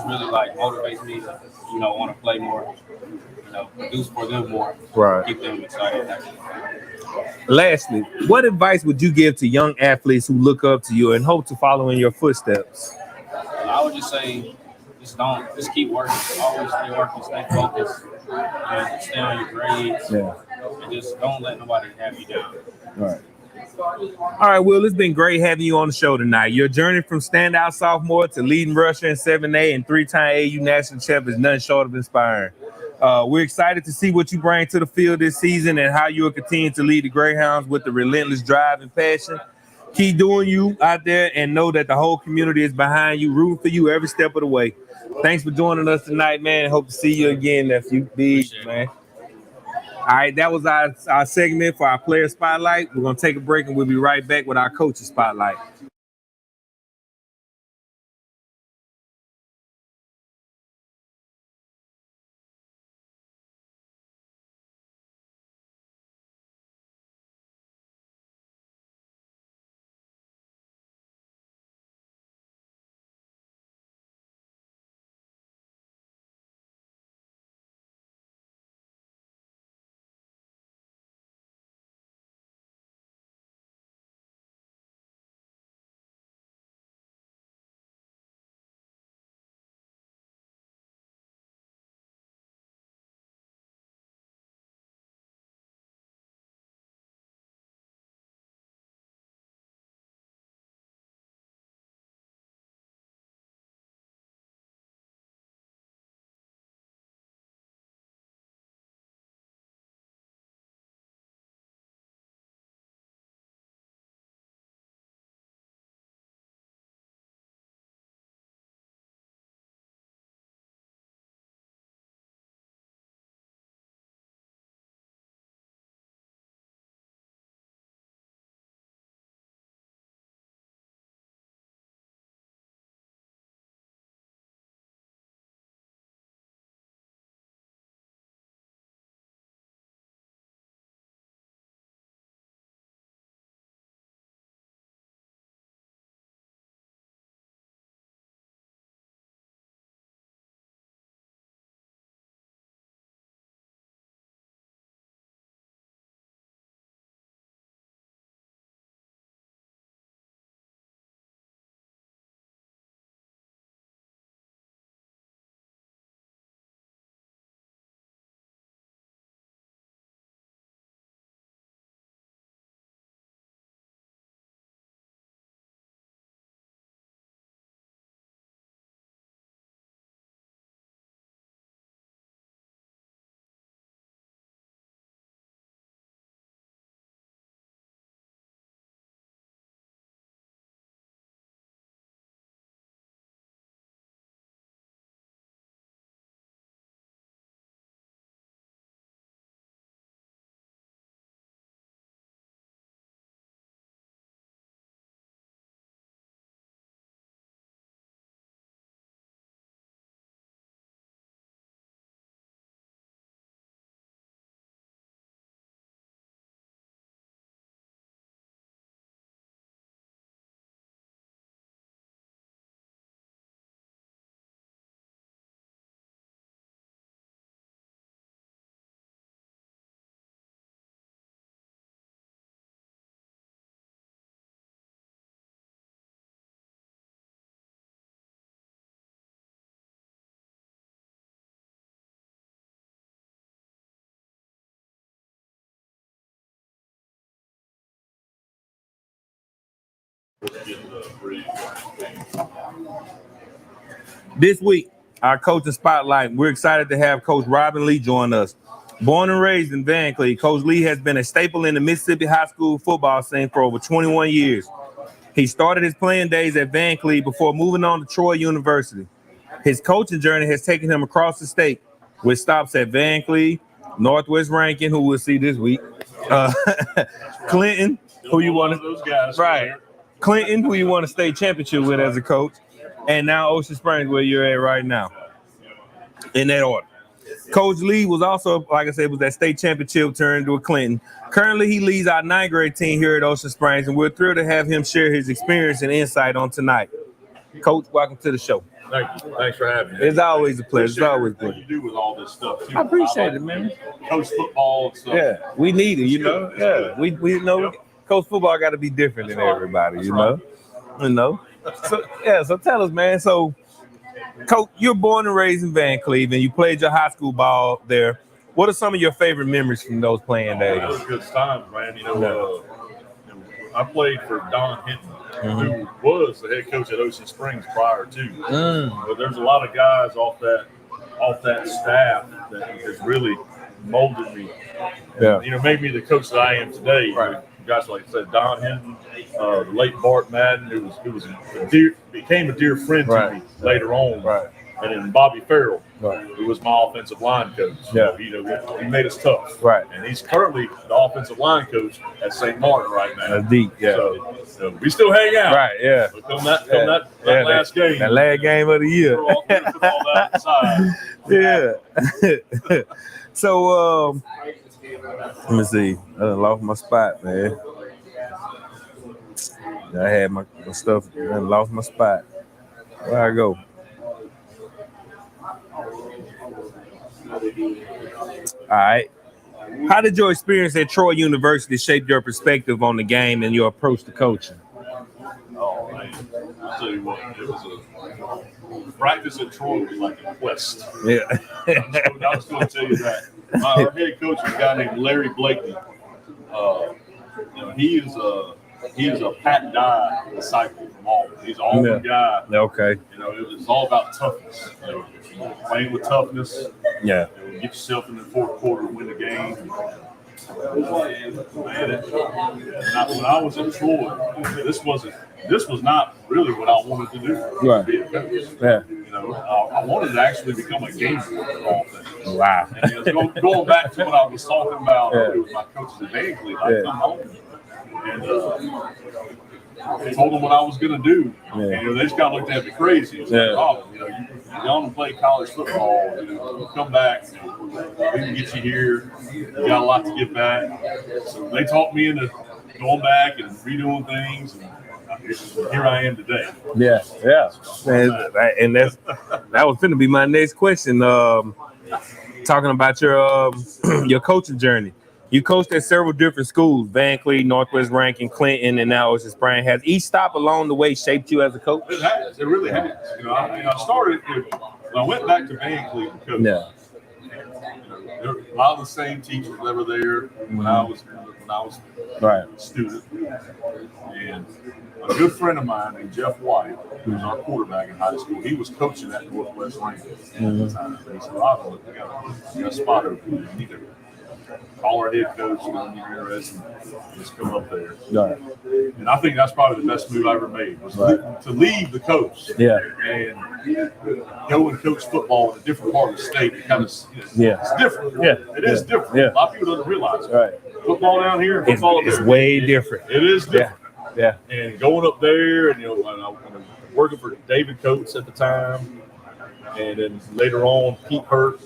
Speaker 3: really like motivates me to want to play more. produce for them more.
Speaker 1: Right.
Speaker 3: Keep them excited.
Speaker 1: Lastly, what advice would you give to young athletes who look up to you and hope to follow in your footsteps?
Speaker 3: I would just say, just keep working. Always stay working, stay focused, stay on your grades.
Speaker 1: Yeah.
Speaker 3: And just don't let nobody have you down.
Speaker 1: Right. All right, Will, it's been great having you on the show tonight. Your journey from standout sophomore to leading rusher in 7A and 3-time AU national champ is nothing short of inspiring. We're excited to see what you bring to the field this season and how you will continue to lead the Greyhounds with the relentless drive and passion. Keep doing you out there and know that the whole community is behind you, rooting for you every step of the way. Thanks for joining us tonight, man. Hope to see you again, nephew. Big, man. All right, that was our segment for our player spotlight. We're going to take a break and we'll be right back with our coaches spotlight. This week, our coaching spotlight, we're excited to have Coach Robin Lee join us. Born and raised in Van Cleve, Coach Lee has been a staple in the Mississippi high school football scene for over 21 years. He started his playing days at Van Cleve before moving on to Troy University. His coaching journey has taken him across the state with stops at Van Cleve, Northwest Rankin, who we'll see this week, Clinton, who you want to, right? Clinton, who you won a state championship with as a coach, and now Ocean Springs, where you're at right now, in that order. Coach Lee was also, like I said, was that state championship turned to a Clinton. Currently, he leads our 9th grade team here at Ocean Springs, and we're thrilled to have him share his experience and insight on tonight. Coach, welcome to the show.
Speaker 2: Thank you. Thanks for having me.
Speaker 1: It's always a pleasure. It's always a
Speaker 2: What
Speaker 1: pleasure.
Speaker 2: you do with all this stuff too.
Speaker 1: I appreciate it, man.
Speaker 2: Coach football and stuff.
Speaker 1: Yeah, we need it, you know. Yeah, we know
Speaker 2: Yep.
Speaker 1: Coach football got to be different than everybody,
Speaker 2: That's
Speaker 1: you
Speaker 2: right.
Speaker 1: know. You know. So tell us, man. So, Coach, you're born and raised in Van Cleve, and you played your high school ball there. What are some of your favorite memories from those playing days?
Speaker 2: Those good times, man. I played for Don Hinton, who was the head coach at Ocean Springs prior to. But there's a lot of guys off that staff that has really molded me.
Speaker 1: Yeah.
Speaker 2: Made me the coach that I am today.
Speaker 1: Right.
Speaker 2: Guys like I said, Don Hinton, the late Bart Madden, who became a dear friend to me later on.
Speaker 1: Right.
Speaker 2: And then Bobby Farrell,
Speaker 1: Right.
Speaker 2: who was my offensive line coach.
Speaker 1: Yeah.
Speaker 2: He made us tough.
Speaker 1: Right.
Speaker 2: And he's currently the offensive line coach at St. Martin right now.
Speaker 1: That's deep, yeah.
Speaker 2: So we still hang out.
Speaker 1: Right, yeah.
Speaker 2: But come that last game.
Speaker 1: That last game of the year.
Speaker 2: Throw all that aside.
Speaker 1: Yeah. So, let me see. I done lost my spot, man. I had my stuff. I done lost my spot. Where I go? All right. How did your experience at Troy University shape your perspective on the game and your approach to coaching?
Speaker 2: Oh, man. I'll tell you what, it was a practice at Troy was like a quest.
Speaker 1: Yeah.
Speaker 2: I was going to tell you that. Our head coach is a guy named Larry Blakely. He is a Pat Dye disciple from Auburn. He's an Auburn guy.
Speaker 1: Okay.
Speaker 2: It's all about toughness. Playing with toughness.
Speaker 1: Yeah.
Speaker 2: Get yourself in the fourth quarter and win the game. Man, when I was at Troy, this was not really what I wanted to do.
Speaker 1: Right.
Speaker 2: To be a coach.
Speaker 1: Yeah.
Speaker 2: I wanted to actually become a game board all things.
Speaker 1: Wow.
Speaker 2: And going back to what I was talking about with my coaches at Van Cleve, I come home and told them what I was going to do.
Speaker 1: Yeah.
Speaker 2: And they just kind of looked at me crazy. It's like, oh, you're going to play college football. You come back. We can get you here. You got a lot to get back. So they talked me into going back and redoing things. And here I am today.
Speaker 1: Yeah. And that was going to be my next question. Talking about your coaching journey. You coached at several different schools: Van Cleve, Northwest Rankin, Clinton, and now Ocean Springs. Has each stop along the way shaped you as a coach?
Speaker 2: It has. It really has. I started. When I went back to Van Cleve because there were a lot of the same teachers that were there when I was a student. And a good friend of mine named Jeff White, who was our quarterback in high school, he was coaching at Northwest Rankin at the time. He said, "Rob, we got a spot open. You need to call our head coach, when you're interested, just come up there."
Speaker 1: Right.
Speaker 2: And I think that's probably the best move I ever made was to leave the coast and go and coach football in a different part of the state. It kind of, it's different. Yeah. It is different. Yeah. A lot of people don't realize it.
Speaker 1: Right.
Speaker 2: Football down here, football
Speaker 1: it's way different.
Speaker 2: It is different.
Speaker 1: Yeah.
Speaker 2: And going up there, and I was working for David Coates at the time, and then later on Pete Hurt,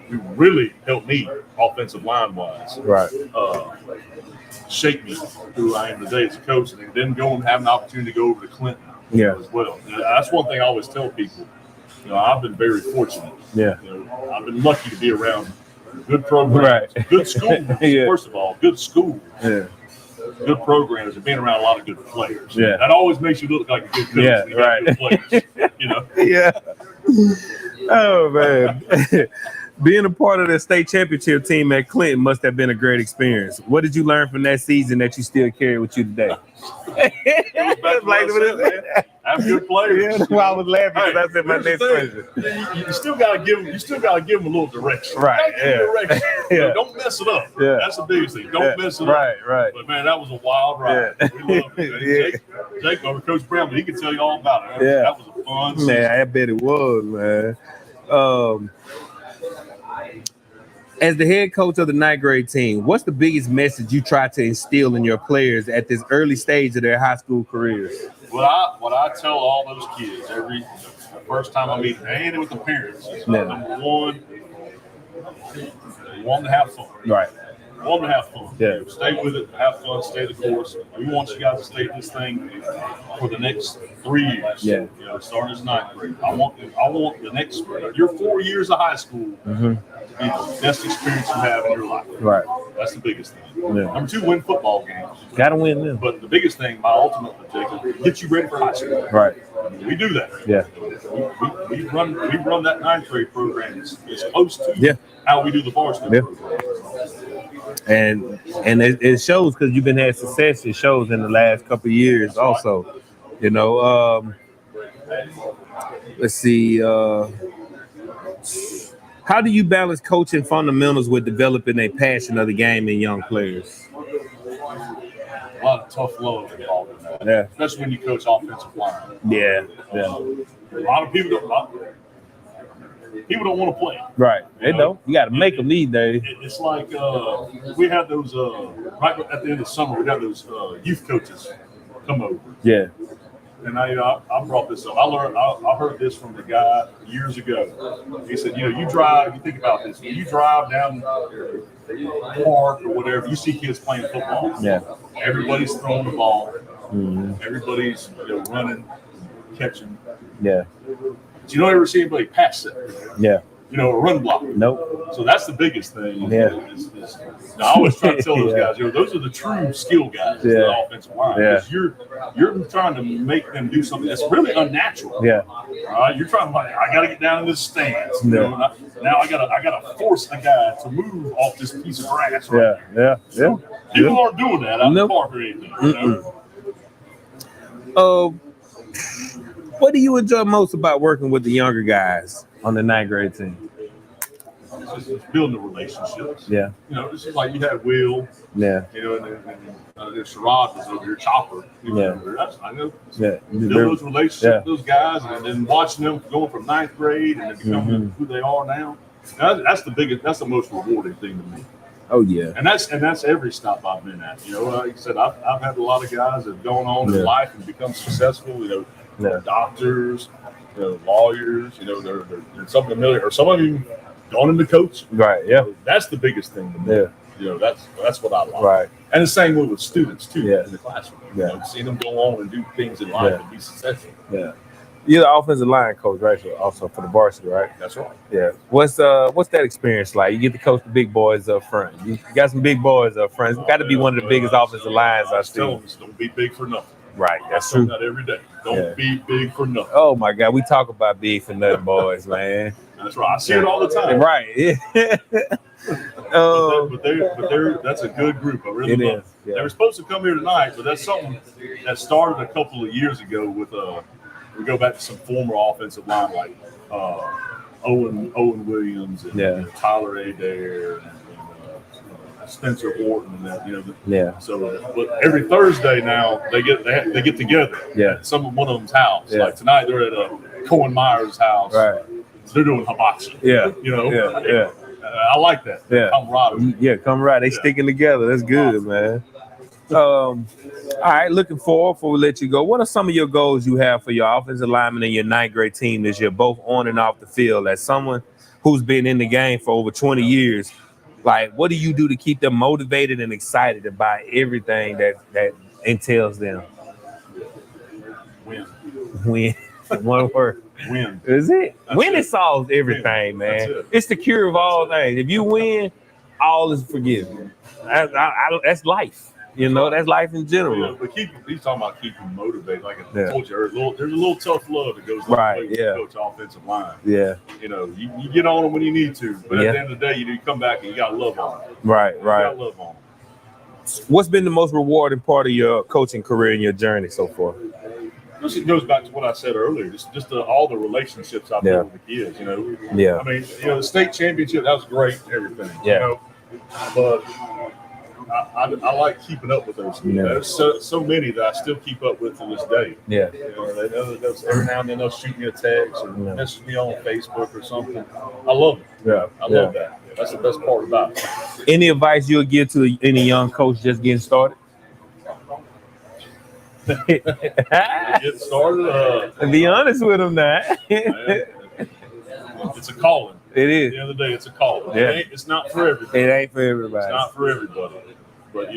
Speaker 2: who really helped me offensive line wise. Right. Shaped me who I am today as a coach, and then go and have an opportunity to go over to Clinton as well. That's one thing I always tell people. I've been very fortunate. Yeah. I've been lucky to be around good programs, good schools. First of all, good schools. Yeah. Good programs and being around a lot of good players. Yeah. That always makes you look like a good coach. Yeah, right. Good players, Yeah.
Speaker 1: Oh man. Being a part of the state championship team at Clinton must have been a great experience. What did you learn from that season that you still carry with you today?
Speaker 2: Have good players.
Speaker 1: Yeah, I was laughing because I said my next question.
Speaker 2: You still gotta give them a little direction.
Speaker 1: Right.
Speaker 2: Direction. Don't mess it up. Yeah. That's the biggest thing. Don't mess it up.
Speaker 1: Right.
Speaker 2: But man, that was a wild ride. We loved it. Jake over Coach Bramlett, he can tell you all about it. That was a fun season.
Speaker 1: Man, I bet it was, man. As the head coach of the ninth grade team, what's the biggest message you try to instill in your players at this early stage of their high school careers?
Speaker 2: What I tell all those kids the first time I meet them, and with the parents, is number one, you want them to have fun.
Speaker 1: Right.
Speaker 4: want them to have fun.
Speaker 1: Yeah.
Speaker 4: Stay with it, have fun, stay the course. We want you guys to stay in this thing for the next 3 years.
Speaker 1: Yeah.
Speaker 4: You know, starting as 9th grade. I want the next your 4 years of high school to be the best experience you have in your life.
Speaker 1: Right.
Speaker 4: That's the biggest thing.
Speaker 1: Yeah.
Speaker 4: Number 2, win football games.
Speaker 1: Got to win them.
Speaker 4: But the biggest thing, my ultimate objective, get you ready for high school.
Speaker 1: Right.
Speaker 4: We do that.
Speaker 1: Yeah.
Speaker 4: We run that 9th grade program as close to how we do the varsity program.
Speaker 1: And it shows because you've been had success. It shows in the last couple of years also. You know, let's see. How do you balance coaching fundamentals with developing a passion of the game in young players?
Speaker 4: A lot of tough love involved in that.
Speaker 1: Yeah.
Speaker 4: Especially when you coach offensive line.
Speaker 1: Yeah.
Speaker 4: A lot of people don't want to play.
Speaker 1: Right. They don't. You got to make them these days.
Speaker 4: It's like we had those right at the end of summer. We had those youth coaches come over.
Speaker 1: Yeah.
Speaker 4: And I brought this up. I heard this from the guy years ago. He said, you think about this. When you drive down the park or whatever, you see kids playing football.
Speaker 1: Yeah.
Speaker 4: Everybody's throwing the ball.
Speaker 1: Mm-hmm.
Speaker 4: Everybody's running, catching.
Speaker 1: Yeah.
Speaker 4: But you don't ever see anybody pass that.
Speaker 1: Yeah.
Speaker 4: A run block.
Speaker 1: Nope.
Speaker 4: So that's the biggest thing.
Speaker 1: Yeah.
Speaker 4: Now, I always try to tell those guys, those are the true skill guys, the offensive line.
Speaker 1: Yeah.
Speaker 4: Because you're trying to make them do something that's really unnatural.
Speaker 1: Yeah.
Speaker 4: You're trying to I got to get down in this stance. Now I gotta force the guy to move off this piece of grass. Right
Speaker 1: Yeah.
Speaker 4: People aren't doing that out in the park or anything.
Speaker 1: What do you enjoy most about working with the younger guys on the 9th grade team?
Speaker 4: It's building the relationships.
Speaker 1: Yeah.
Speaker 4: It's just like you had Will.
Speaker 1: Yeah.
Speaker 4: And Sherrod was over here, Chopper. I know.
Speaker 1: Yeah.
Speaker 4: Build those relationships with those guys, and then watching them going from 9th grade and then becoming who they are now. That's the biggest. That's the most rewarding thing to me.
Speaker 1: Oh yeah.
Speaker 4: And that's every stop I've been at. Like I said, I've had a lot of guys that have gone on in life and become successful. Doctors, lawyers. They're some of the million, or some of them gone into coaching.
Speaker 1: Right. Yeah.
Speaker 4: That's the biggest thing to me.
Speaker 1: Yeah.
Speaker 4: That's what I like.
Speaker 1: Right.
Speaker 4: And the same way with students too.
Speaker 1: Yeah.
Speaker 4: In the classroom.
Speaker 1: Yeah.
Speaker 4: Seeing them go on and do things in life and be successful.
Speaker 1: Yeah. You're the offensive line coach, right? So also for the varsity, right?
Speaker 4: That's right.
Speaker 1: Yeah. What's that experience like? You get to coach the big boys up front. You got some big boys up front. It's got to be one of the biggest offensive lines I've seen.
Speaker 4: Don't be big for nothing.
Speaker 1: Right. That's
Speaker 4: true.
Speaker 1: true.
Speaker 4: That every day. Don't be big for nothing.
Speaker 1: Oh my God, we talk about big for nothing, boys, man.
Speaker 4: That's right. I see it all the time.
Speaker 1: Right. Yeah.
Speaker 4: But that's a good group. I really love it.
Speaker 1: Yeah.
Speaker 4: They were supposed to come here tonight, but that's something that started a couple of years ago with we go back to some former offensive line like Owen Williams and Tyler Adair and Spencer Horton and that. So but every Thursday now they get together at one of them's house.
Speaker 1: Yeah.
Speaker 4: Like tonight they're at Cohen Meyer's house.
Speaker 1: Right.
Speaker 4: They're doing hibachi.
Speaker 1: Yeah.
Speaker 4: I like that.
Speaker 1: Yeah.
Speaker 4: Camaraderie.
Speaker 1: Yeah, camaraderie. They sticking together. That's good, man. All right, looking forward before we let you go. What are some of your goals you have for your offensive lineman and your 9th grade team this year, both on and off the field? As someone who's been in the game for over 20 years, like, what do you do to keep them motivated and excited about everything that entails them? Win. One word.
Speaker 4: Win.
Speaker 1: Is it? Winning solves everything, man. It's the cure of all things. If you win, all is forgiven. That's life. That's life in general.
Speaker 4: But he's talking about keeping motivated. Like I told you earlier, there's a little tough love that goes on with coach offensive line.
Speaker 1: Yeah.
Speaker 4: You get on them when you need to, but at the end of the day, you come back and you got to love on them.
Speaker 1: Right.
Speaker 4: You got to love on them.
Speaker 1: What's been the most rewarding part of your coaching career and your journey so far?
Speaker 4: It goes back to what I said earlier. Just all the relationships I've built with the kids.
Speaker 1: Yeah.
Speaker 4: I mean, the state championship, that was great and everything.
Speaker 1: Yeah.
Speaker 4: But I like keeping up with those. There's so many that I still keep up with to this day.
Speaker 1: Yeah.
Speaker 4: Every now and then they'll shoot me a text or message me on Facebook or something. I love it.
Speaker 1: Yeah.
Speaker 4: I love that. That's the best part about it.
Speaker 1: Any advice you'll give to any young coach just getting started?
Speaker 4: Get started.
Speaker 1: Be honest with them now.
Speaker 4: it's a calling.
Speaker 1: It is.
Speaker 4: At the end of the day, it's a calling.
Speaker 1: Yeah.
Speaker 4: It's not for everybody.
Speaker 1: It ain't for everybody.
Speaker 4: It's not for everybody. But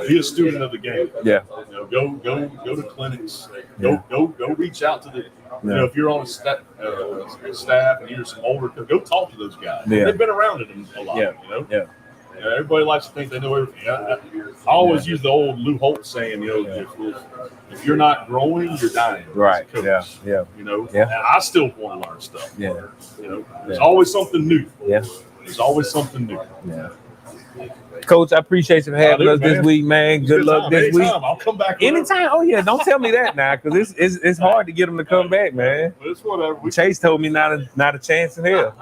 Speaker 4: be a student of the game.
Speaker 1: Yeah.
Speaker 4: Go to clinics. Go reach out to the. If you're on a staff and you're some older, go talk to those guys.
Speaker 1: Yeah.
Speaker 4: They've been around it a lot.
Speaker 1: Yeah. Yeah.
Speaker 4: Everybody likes to think they know everything. I always use the old Lou Holtz saying, if you're not growing, you're dying.
Speaker 1: Right. Yeah.
Speaker 4: And I still want to learn stuff.
Speaker 1: Yeah.
Speaker 4: There's always something new.
Speaker 1: Yeah.
Speaker 4: There's always something new.
Speaker 1: Yeah. Coach, I appreciate you for having us this week, man. Good luck this week.
Speaker 4: I'll come back.
Speaker 1: Anytime. Oh yeah, don't tell me that now, because it's hard to get them to come back, man.
Speaker 4: It's whatever.
Speaker 1: Chase told me not a chance in hell.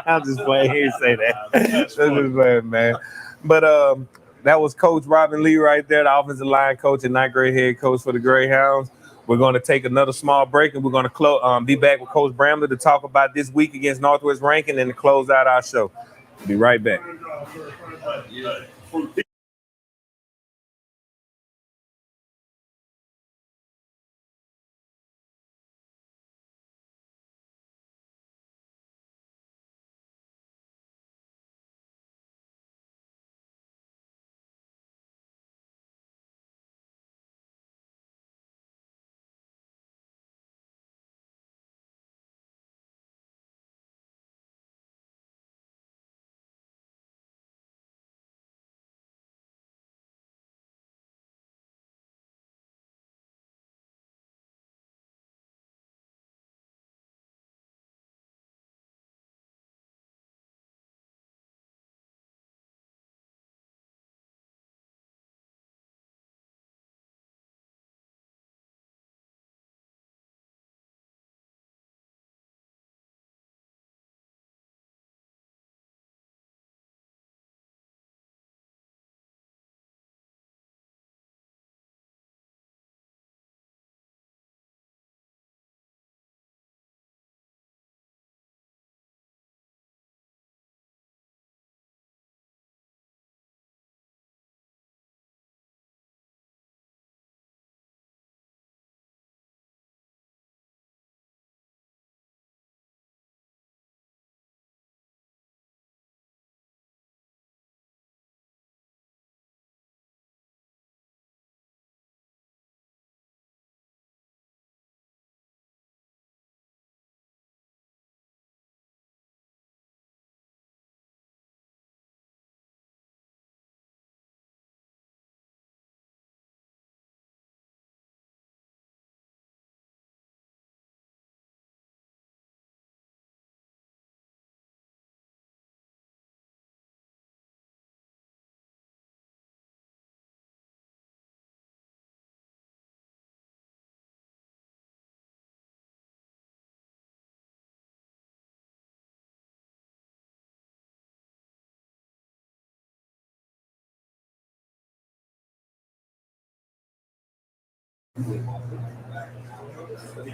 Speaker 1: I'm just playing. He didn't say that.
Speaker 4: That's
Speaker 1: just playing, man. But that was Coach Robin Lee right there, the offensive line coach and ninth grade head coach for the Greyhounds. We're going to take another small break, and we're going to be back with Coach Bramlett to talk about this week against Northwest Rankin and to close out our show. Be right back.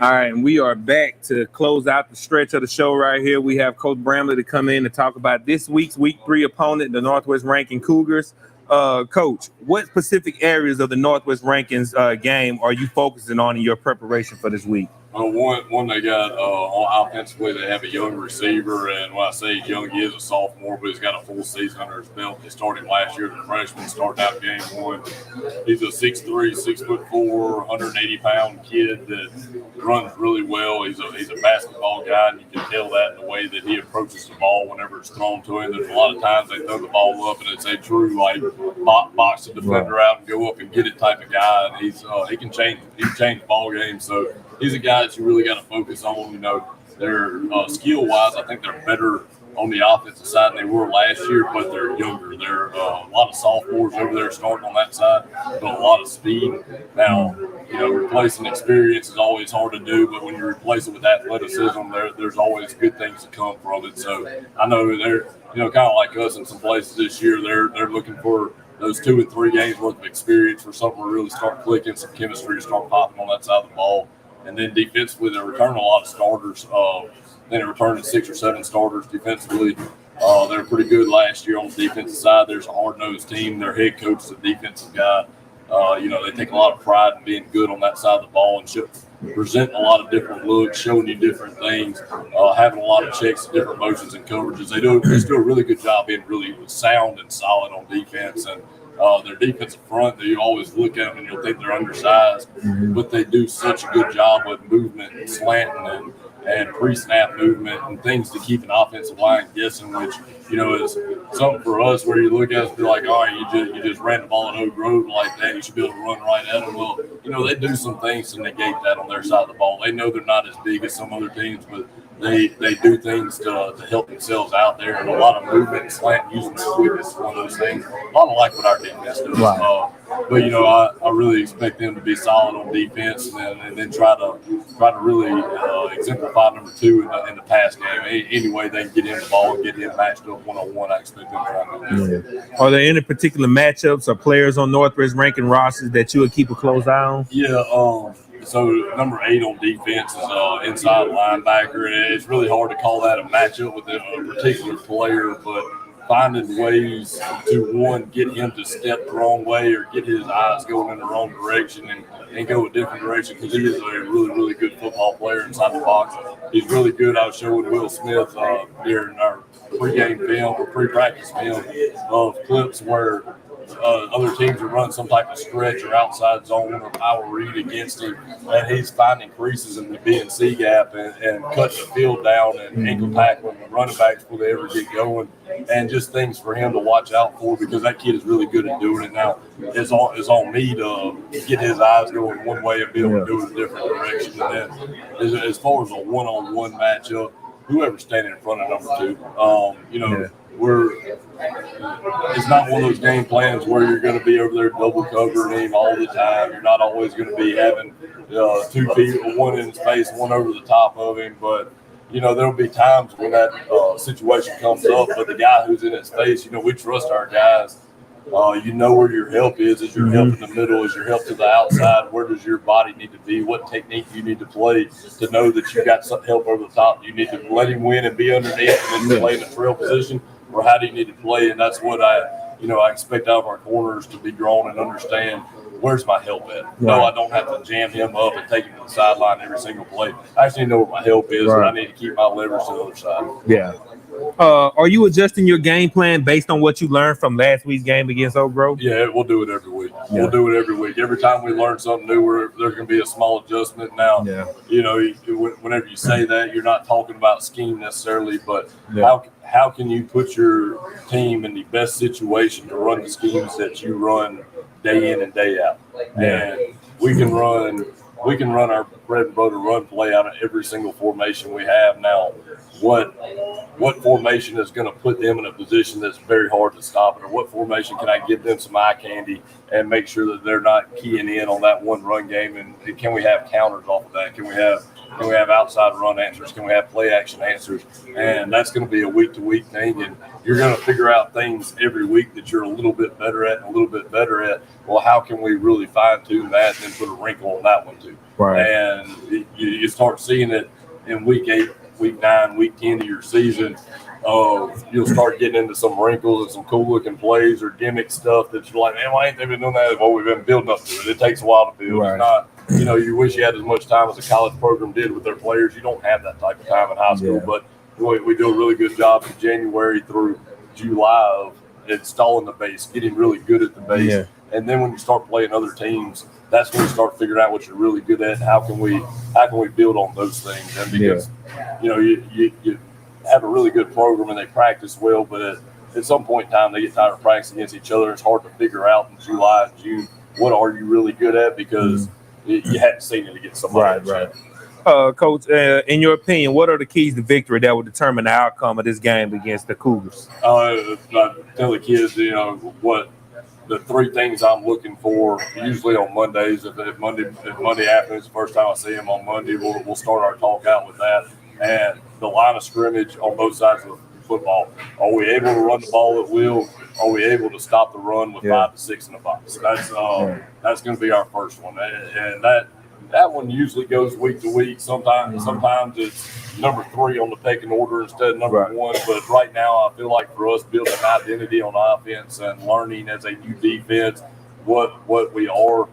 Speaker 1: All right, and we are back to close out the stretch of the show right here. We have Coach Bramlett to come in to talk about this week's Week 3 opponent, the Northwest Rankin Cougars. Coach, what specific areas of the Northwest Rankins game are you focusing on in your preparation for this week?
Speaker 2: One they got offensively, they have a young receiver, and when I say he's young, he is a sophomore, but he's got a full season under his belt. He started last year as a freshman, started out game one. He's a 6'3", 6'4", 180-pound kid that runs really well. He's a basketball guy, and you can tell that in the way that he approaches the ball whenever it's thrown to him. There's a lot of times they throw the ball up, and it's a true box the defender out and go up and get it type of guy. And he can change ball games. So he's a guy that you really got to focus on. They're skill-wise, I think they're better on the offensive side than they were last year, but they're younger. There are a lot of sophomores over there starting on that side, but a lot of speed. Now, replacing experience is always hard to do, but when you replace it with athleticism, there's always good things to come from it. So I know they're, kind of like us in some places this year, they're looking for those 2 and 3 games worth of experience for something to really start clicking, some chemistry to start popping on that side of the ball. And then defensively, they're returning a lot of starters. They're returning 6 or 7 starters defensively. They're pretty good last year on the defensive side. There's a hard-nosed team. Their head coach is a defensive guy. They take a lot of pride in being good on that side of the ball and present a lot of different looks, showing you different things, having a lot of checks, different motions and coverages. They do a really good job being really sound and solid on defense. And their defensive front, you always look at them and you'll think they're undersized, but they do such a good job with movement and slanting and pre-snap movement and things to keep an offensive line guessing, which, is something for us where you look at us and be like, all right, you just ran the ball at Oak Grove like that. You should be able to run right at them. Well, they do some things to negate that on their side of the ball. They know they're not as big as some other teams, but they do things to help themselves out there, and a lot of movement and slant using quickness is one of those things. A lot of like what our defense does. Right. But I really expect them to be solid on defense and then try to really exemplify number 2 in the pass game. Any way they can get in the ball and get him matched up one-on-one, I expect them to try to do that.
Speaker 1: Are there any particular matchups or players on Northwest Rankin rosters that you would keep a close eye on?
Speaker 2: Yeah, so number 8 on defense is inside linebacker, and it's really hard to call that a matchup with a particular player, but finding ways to, one, get him to step the wrong way or get his eyes going in the wrong direction and go a different direction, because he is a really, really good football player inside the box. He's really good. I was showing Will Smith during our pregame film or pre-practice film of clips where other teams are running some type of stretch or outside zone or power read against him, and he's finding creases in the B and C gap and cutting the field down and ankle tackling the running backs before they ever get going, and just things for him to watch out for, because that kid is really good at doing it. Now it's on me to get his eyes going one way and be able to do it a different direction. And then as far as a one-on-one matchup, whoever's standing in front of number 2, it's not one of those game plans where you're going to be over there double covering him all the time. You're not always going to be having 2 people, one in his face, one over the top of him. But, there'll be times when that situation comes up. But the guy who's in his face, we trust our guys. Where your help is your help in the middle, is your help to the outside, where does your body need to be, what technique you need to play to know that you got some help over the top. You need to let him win and be underneath and then play in the trail position, or how do you need to play? And that's what I expect out of our corners, to be drawn and understand, where's my help at? Right. No, I don't have to jam him up and take him to the sideline every single play. I actually know where my help is, right, and I need to keep my leverage to the other side.
Speaker 1: Yeah. Are you adjusting your game plan based on what you learned from last week's game against Oak Grove?
Speaker 2: Yeah, we'll do it every week. Yeah. We'll do it every week. Every time we learn something new, there's going to be a small adjustment. Now, whenever you say that, you're not talking about scheme necessarily, but how can you put your team in the best situation to run the schemes that you run day in and day out? Yeah. And we can run our bread and butter run play out of every single formation we have. Now, what formation is going to put them in a position that's very hard to stop it, or what formation can I give them some eye candy and make sure that they're not keying in on that one run game? And can we have counters off of that? Can we have outside run answers? Can we have play action answers? And that's going to be a week-to-week thing, and you're going to figure out things every week that you're a little bit better at and a little bit better at. Well, how can we really fine-tune that and then put a wrinkle on that one too? Right. And you start seeing it in week 8, week 9, week 10 of your season. You'll start getting into some wrinkles and some cool-looking plays or gimmick stuff that you're like, man, why ain't they been doing that? Well, we've been building up to it. It takes a while to build. Right. It's not, you wish you had as much time as a college program did with their players. You don't have that type of time in high school, but we do a really good job in January through July of installing the base, getting really good at the base. Yeah. And then when you start playing other teams, that's when you start figuring out what you're really good at and how can we build on those things. And because you have a really good program and they practice well, but at some point in time they get tired of practicing against each other. It's hard to figure out in July and June what are you really good at, because you hadn't seen it against somebody. Right.
Speaker 1: Coach, in your opinion, what are the keys to victory that will determine the outcome of this game against the Cougars?
Speaker 2: I tell the kids, what the 3 things I'm looking for usually on Mondays. If Monday afternoon is the first time I see them on Monday, we'll start our talk out with that. And the line of scrimmage on both sides of the football. Are we able to run the ball at will? Are we able to stop the run with 5 to 6 in the box? That's going to be our first one, and that one usually goes week to week. Sometimes it's number 3 on the pecking order instead of number 1. But right now, I feel like for us building an identity on offense and learning as a new defense, what we are,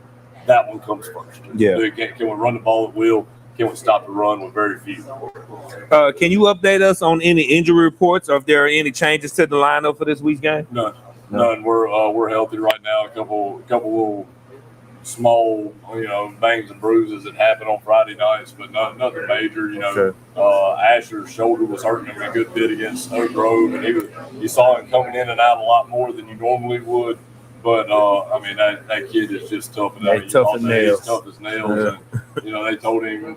Speaker 2: that one comes first.
Speaker 1: Yeah.
Speaker 2: Can we run the ball at will? Can we stop the run with very few?
Speaker 1: Can you update us on any injury reports, or if there are any changes to the lineup for this week's game?
Speaker 2: None. We're healthy right now. A couple little small, bangs and bruises that happened on Friday nights, but nothing major.
Speaker 1: Sure.
Speaker 2: Asher's shoulder was hurting him a good bit against Oak Grove, and you saw him coming in and out a lot more than you normally would. But that kid is just tough.
Speaker 1: Tough as nails.
Speaker 2: He's tough as nails.
Speaker 1: Yeah.
Speaker 2: And, they told him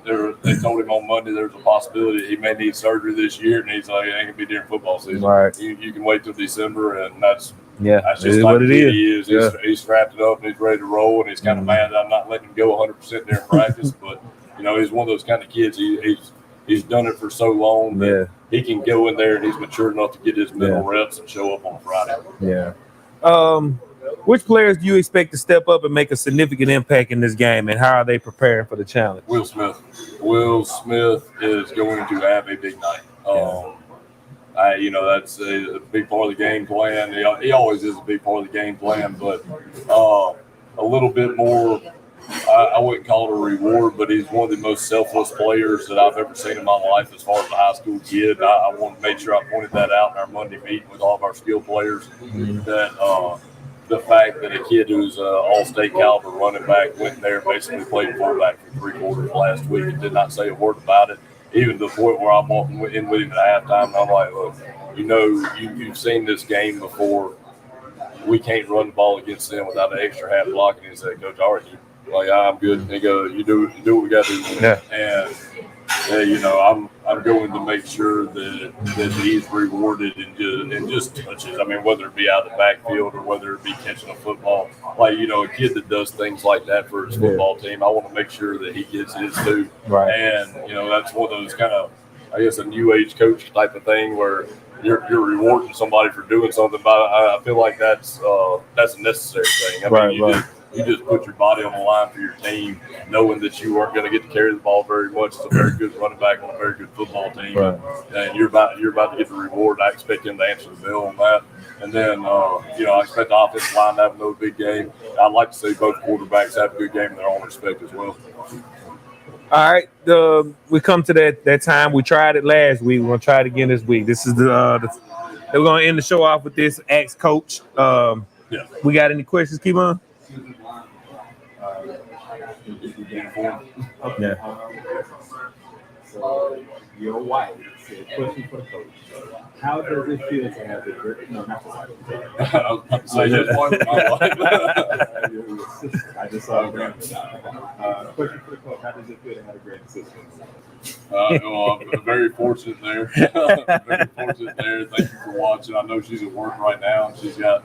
Speaker 2: on Monday there's a possibility he may need surgery this year, and he's like, it ain't gonna be during football season.
Speaker 1: Right.
Speaker 2: You can wait till December, and that's just
Speaker 1: it is
Speaker 2: like
Speaker 1: what it is.
Speaker 2: He is.
Speaker 1: Yeah.
Speaker 2: He's strapped it up and he's ready to roll, and he's kind of mad that I'm not letting him go 100% during practice. But he's one of those kind of kids. He's done it for so long that he can go in there and he's mature enough to get his mental reps and show up on Friday.
Speaker 1: Yeah. Which players do you expect to step up and make a significant impact in this game, and how are they preparing for the challenge?
Speaker 2: Will Smith. Will Smith is going to have a big night. That's a big part of the game plan. He always is a big part of the game plan, but a little bit more. I wouldn't call it a reward, but he's one of the most selfless players that I've ever seen in my life as far as a high school kid. I want to make sure I pointed that out in our Monday meeting with all of our skill players, that the fact that a kid who's an all-state caliber running back went in there and basically played fullback for 3 quarters last week and did not say a word about it, even to the point where I'm walking in with him at halftime, and I'm like, look, you've seen this game before. We can't run the ball against them without an extra half blocking. And he said, Coach, all right, I'm good. And he goes, you do what we got to do.
Speaker 1: Yeah.
Speaker 2: And I'm going to make sure that he's rewarded in just touches. I mean, whether it be out of the backfield or whether it be catching a football. Like, a kid that does things like that for his football team, I want to make sure that he gets his due.
Speaker 1: Right.
Speaker 2: And, that's one of those kind of, I guess, a new age coach type of thing where you're rewarding somebody for doing something. But I feel like that's a necessary thing. I mean, you just put your body on the line for your team, knowing that you weren't going to get to carry the ball very much. It's a very good running back on a very good football team, and you're about to get the reward. I expect him to answer the bell on that. And then, I expect the offensive line to have another big game. I'd like to see both quarterbacks have a good game in their own respect as well.
Speaker 1: All right, we come to that time. We tried it last week. We're gonna try it again this week. This is we're gonna end the show off with this. Ask Coach. We got any questions? Keep on. Yeah.
Speaker 5: So your wife said, question for the coach. How does it feel to have the great? No, not the wife.
Speaker 2: I was about to say his wife, my wife.
Speaker 5: I just saw a question for the coach. How does it feel to have a great assistant?
Speaker 2: I'm very fortunate there. Very fortunate there. Thank you for watching. I know she's at work right now, and she's got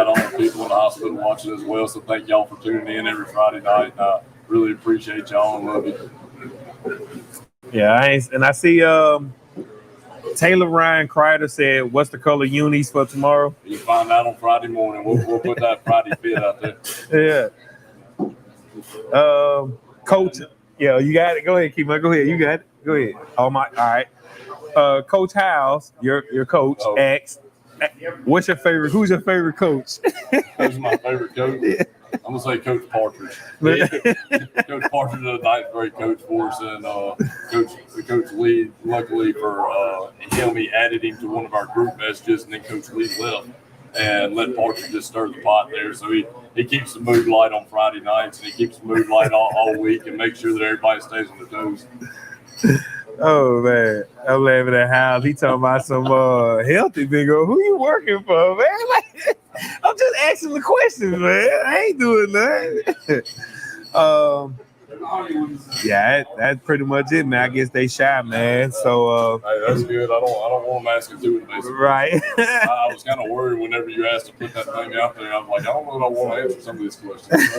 Speaker 2: all the people in the hospital watching as well. So thank y'all for tuning in every Friday night. Really appreciate y'all and love you.
Speaker 1: Yeah, I see Taylor Ryan Kreider said, "What's the color unis for tomorrow?"
Speaker 2: You find out on Friday morning. We'll put that Friday fit out there.
Speaker 1: Yeah. Coach. Yeah, you got it. Go ahead, Keema. Go ahead. You got it. Go ahead. All right. Coach Howes, your coach, asks, who's your favorite coach?
Speaker 2: Who's my favorite coach?
Speaker 1: Yeah.
Speaker 2: I'm gonna say Coach Partridge. Coach Partridge is a ninth grade coach for us, and Coach Lee. Luckily for him, he added him to one of our group messages, and then Coach Lee left and let Partridge just stir the pot there. So he keeps the mood light on Friday nights, and he keeps the mood light all week, and makes sure that everybody stays on their toes.
Speaker 1: Oh man, I'm laughing at Howes. He talking about some healthy bingo. Who you working for, man? Like, I'm just asking the questions, man. I ain't doing nothing. Yeah, that's pretty much it, man. I guess they shy, man. So
Speaker 2: hey, that's good. I don't want them asking too invasive.
Speaker 1: Right.
Speaker 2: I was kind of worried whenever you asked to put that thing out there. I was like, I don't know if I want to answer some of these questions.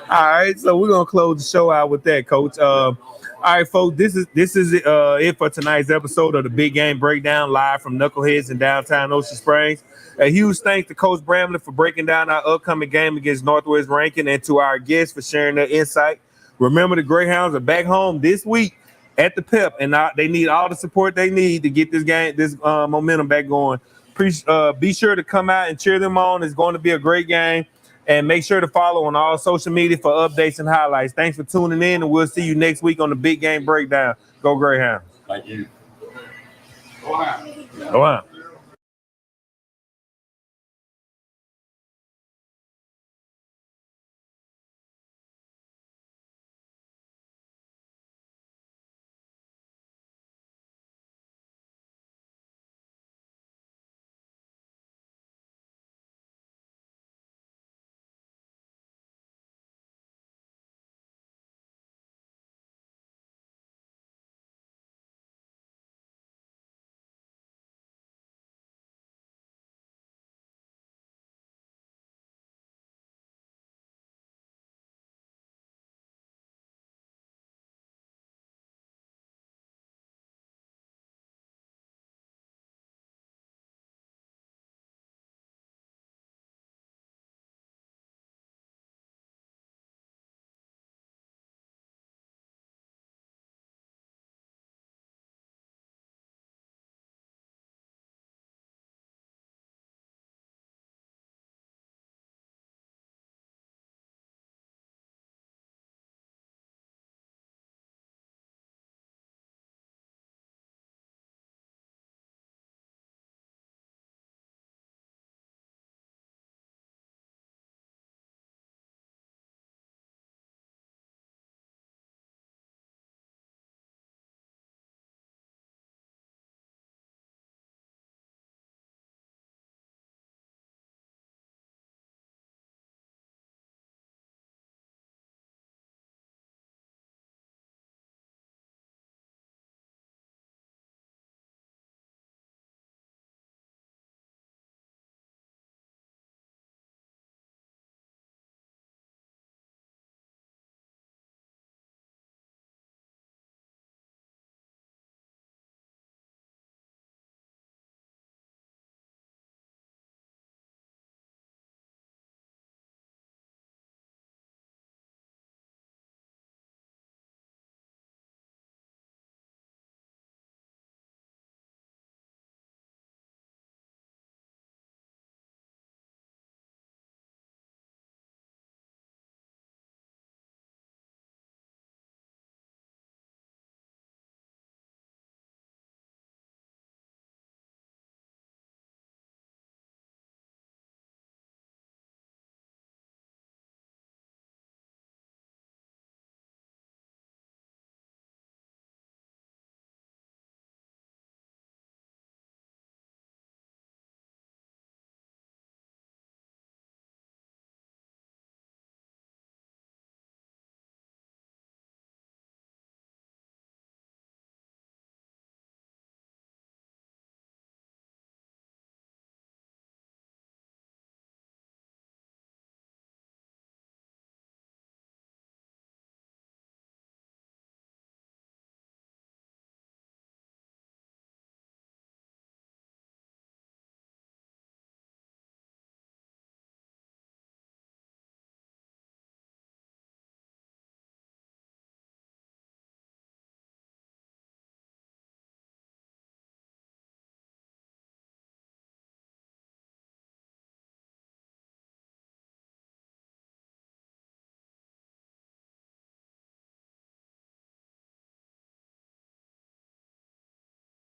Speaker 1: All right, so we're gonna close the show out with that, Coach. All right, folks, this is it for tonight's episode of the Big Game Breakdown, live from Knuckleheads in downtown Ocean Springs. A huge thanks to Coach Bramlett for breaking down our upcoming game against Northwest Rankin, and to our guests for sharing their insight. Remember, the Greyhounds are back home this week at the Pep, and they need all the support they need to get this momentum back going. Be sure to come out and cheer them on. It's going to be a great game. And make sure to follow on all social media for updates and highlights. Thanks for tuning in, and we'll see you next week on the Big Game Breakdown. Go Greyhounds.
Speaker 2: Thank you.
Speaker 1: Go on.